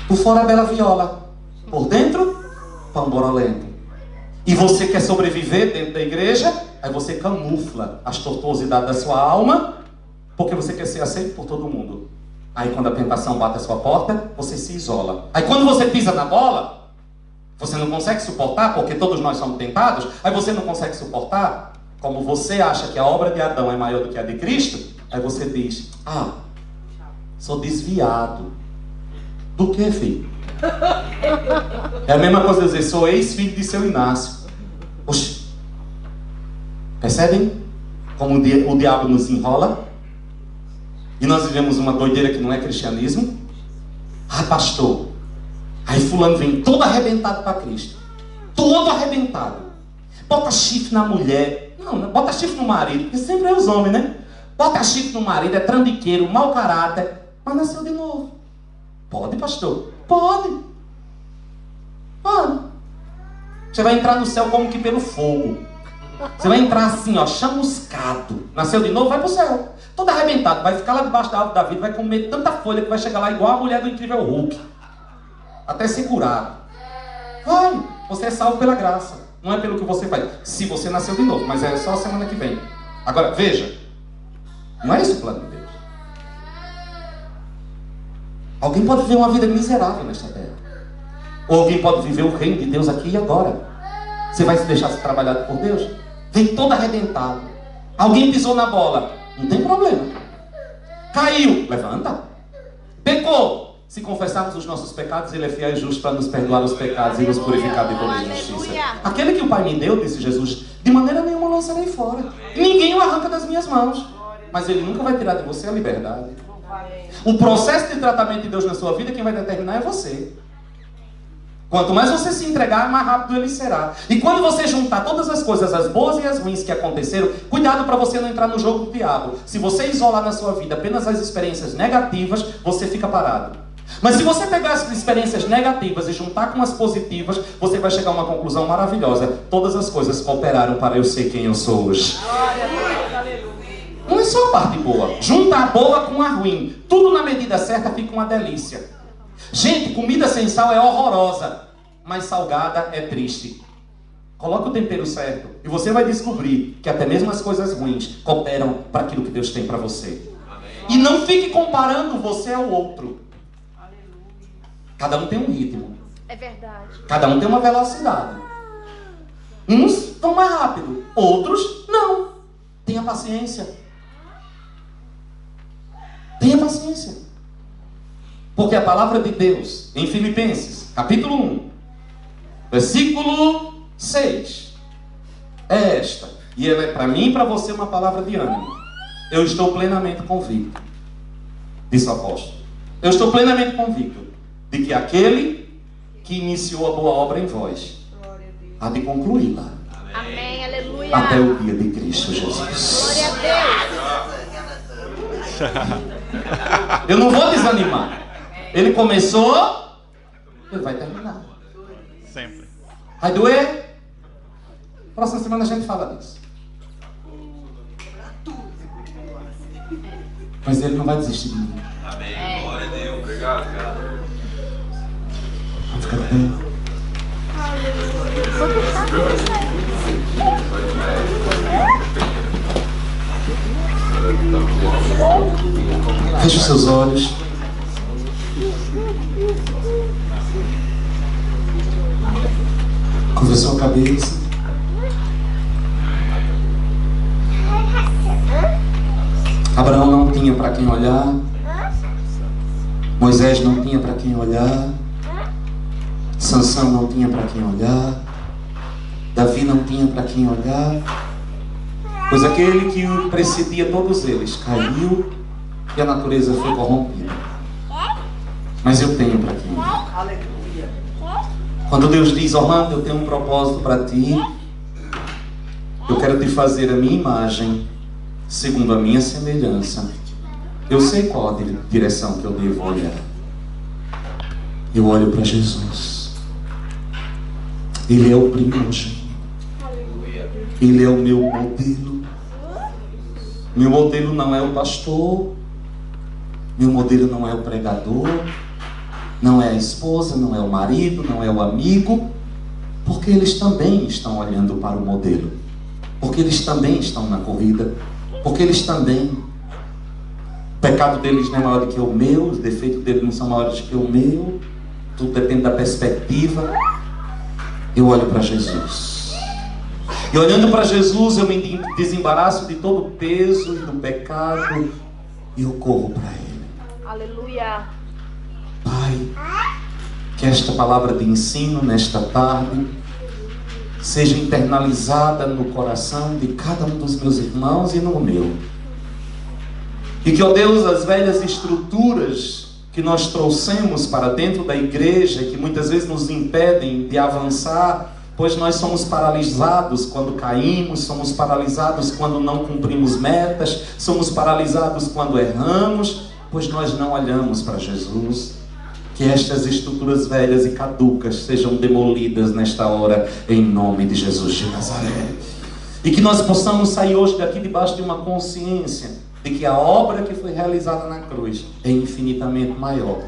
Por fora a bela viola. Por dentro, pamborolento. E você quer sobreviver dentro da igreja? Aí você camufla as tortuosidades da sua alma, porque você quer ser aceito por todo mundo. Aí quando a tentação bate a sua porta, você se isola. Aí quando você pisa na bola, você não consegue suportar, porque todos nós somos tentados. Aí você não consegue suportar, como você acha que a obra de Adão é maior do que a de Cristo, aí você diz, sou desviado. Do que, filho? É a mesma coisa dizer, sou ex-filho de seu Inácio. Oxi. Percebem como o diabo nos enrola? E nós vivemos uma doideira que não é cristianismo. Pastor, aí fulano vem todo arrebentado para Cristo. Todo arrebentado. Bota chifre na mulher. Não, bota chifre no marido, porque sempre é os homens, né? Bota chifre no marido, é trambiqueiro, mau caráter, mas nasceu de novo. Pode, pastor? Pode. Pode. Você vai entrar no céu como que pelo fogo. Você vai entrar assim, ó, chamuscado. Nasceu de novo, vai pro céu. Todo arrebentado, vai ficar lá debaixo da árvore da vida, vai comer tanta folha que vai chegar lá igual a mulher do Incrível Hulk. até ser curado. Vai, você é salvo pela graça, não é pelo que você faz. Se você nasceu de novo, mas é só semana que vem. Agora, veja, não é esse o plano de Deus. Alguém pode viver uma vida miserável nesta terra. Ou alguém pode viver o reino de Deus aqui e agora. Você vai se deixar ser trabalhado por Deus? Vem todo arrebentado. Alguém pisou na bola, não tem problema. Caiu, levanta. Pecou. Se confessarmos os nossos pecados, Ele é fiel e justo para nos perdoar os pecados e nos purificar de toda injustiça. Aquele que o Pai me deu, disse Jesus, de maneira nenhuma lançarei fora. Ninguém o arranca das minhas mãos. Mas Ele nunca vai tirar de você a liberdade. O processo de tratamento de Deus na sua vida, quem vai determinar é você. Quanto mais você se entregar, mais rápido Ele será. E quando você juntar todas as coisas, as boas e as ruins que aconteceram, cuidado para você não entrar no jogo do diabo. Se você isolar na sua vida apenas as experiências negativas, você fica parado. Mas se você pegar as experiências negativas e juntar com as positivas, você vai chegar a uma conclusão maravilhosa. Todas as coisas cooperaram para eu ser quem eu sou hoje. Não é só a parte boa. Junta a boa com a ruim. Tudo na medida certa fica uma delícia. Gente, comida sem sal é horrorosa, mas salgada é triste. Coloque o tempero certo e você vai descobrir que até mesmo as coisas ruins cooperam para aquilo que Deus tem para você. E não fique comparando você ao outro. Cada um tem um ritmo. É verdade. Cada um tem uma velocidade. Uns vão mais rápido, outros não. Tenha paciência. Tenha paciência. Porque a palavra de Deus, em Filipenses, capítulo 1, versículo 6, é esta. E ela é para mim e para você uma palavra de ânimo. Eu estou plenamente convicto, disse o apóstolo. Eu estou plenamente convicto de que aquele que iniciou a boa obra em vós há de concluí-la. Amém, aleluia. Até o dia de Cristo Jesus. Glória a Deus. Eu não vou desanimar. Ele começou, ele vai terminar. Sempre. Vai doer? Próxima semana a gente fala disso. Mas ele não vai desistir de mim. Amém. Glória a Deus. Obrigado, cara. Vamos ficar bem. Feche os seus olhos. Curva sua cabeça. Abraão não tinha para quem olhar. Moisés não tinha para quem olhar. Sansão não tinha para quem olhar. Davi não tinha para quem olhar. Pois aquele que precedia todos eles caiu e a natureza foi corrompida. Mas eu tenho para quem olhar. Quando Deus diz, Orlando, eu tenho um propósito para ti. Eu quero te fazer a minha imagem segundo a minha semelhança. Eu sei qual a direção que eu devo olhar. Eu olho para Jesus. Ele é o primogênito. Ele é o meu modelo. Meu modelo não é o pastor. Meu modelo não é o pregador. Não é a esposa, não é o marido, não é o amigo. Porque eles também estão olhando para o modelo. Porque eles também estão na corrida. Porque eles também... O pecado deles não é maior do que o meu. Os defeitos deles não são maiores do que o meu. Tudo depende da perspectiva. Eu olho para Jesus. E olhando para Jesus, eu me desembaraço de todo o peso e do pecado. E eu corro para Ele. Aleluia. Pai, que esta palavra de ensino nesta tarde seja internalizada no coração de cada um dos meus irmãos e no meu. E que, ó Deus, as velhas estruturas que nós trouxemos para dentro da igreja, que muitas vezes nos impedem de avançar, pois nós somos paralisados quando caímos, somos paralisados quando não cumprimos metas, somos paralisados quando erramos, pois nós não olhamos para Jesus. Que estas estruturas velhas e caducas sejam demolidas nesta hora, em nome de Jesus de Nazaré. E que nós possamos sair hoje daqui debaixo de uma consciência de que a obra que foi realizada na cruz é infinitamente maior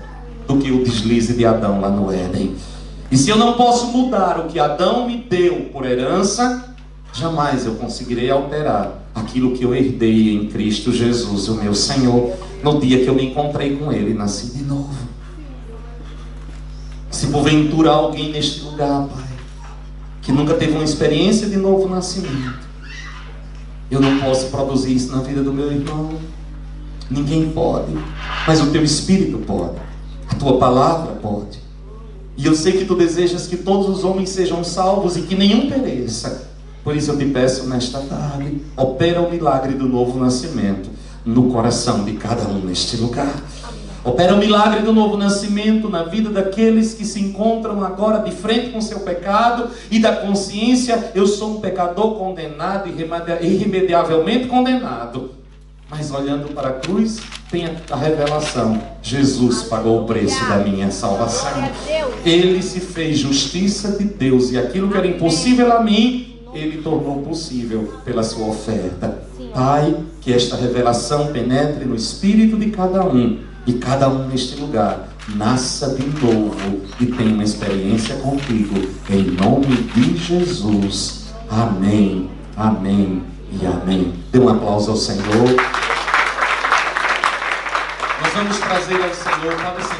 do que o deslize de Adão lá no Éden. E se eu não posso mudar o que Adão me deu por herança, jamais eu conseguirei alterar aquilo que eu herdei em Cristo Jesus, o meu Senhor, no dia que eu me encontrei com Ele e nasci de novo. Se porventura alguém neste lugar, Pai, que nunca teve uma experiência de novo nascimento, eu não posso produzir isso na vida do meu irmão. Ninguém pode, mas o Teu Espírito pode, a Tua palavra pode. E eu sei que Tu desejas que todos os homens sejam salvos e que nenhum pereça. Por isso eu te peço nesta tarde, opera o milagre do novo nascimento no coração de cada um neste lugar. Opera o milagre do novo nascimento na vida daqueles que se encontram agora de frente com seu pecado e da consciência: eu sou um pecador condenado, irremediavelmente condenado. Mas olhando para a cruz, tem a revelação: Jesus pagou o preço da minha salvação. Ele se fez justiça de Deus, e aquilo que era impossível a mim, Ele tornou possível pela sua oferta. Pai, que esta revelação penetre no espírito de cada um, e cada um neste lugar nasça de novo e tenha uma experiência contigo, em nome de Jesus. Amém, amém e amém. Dê um aplauso ao Senhor. Nós vamos trazer ao Senhor, pode sentar.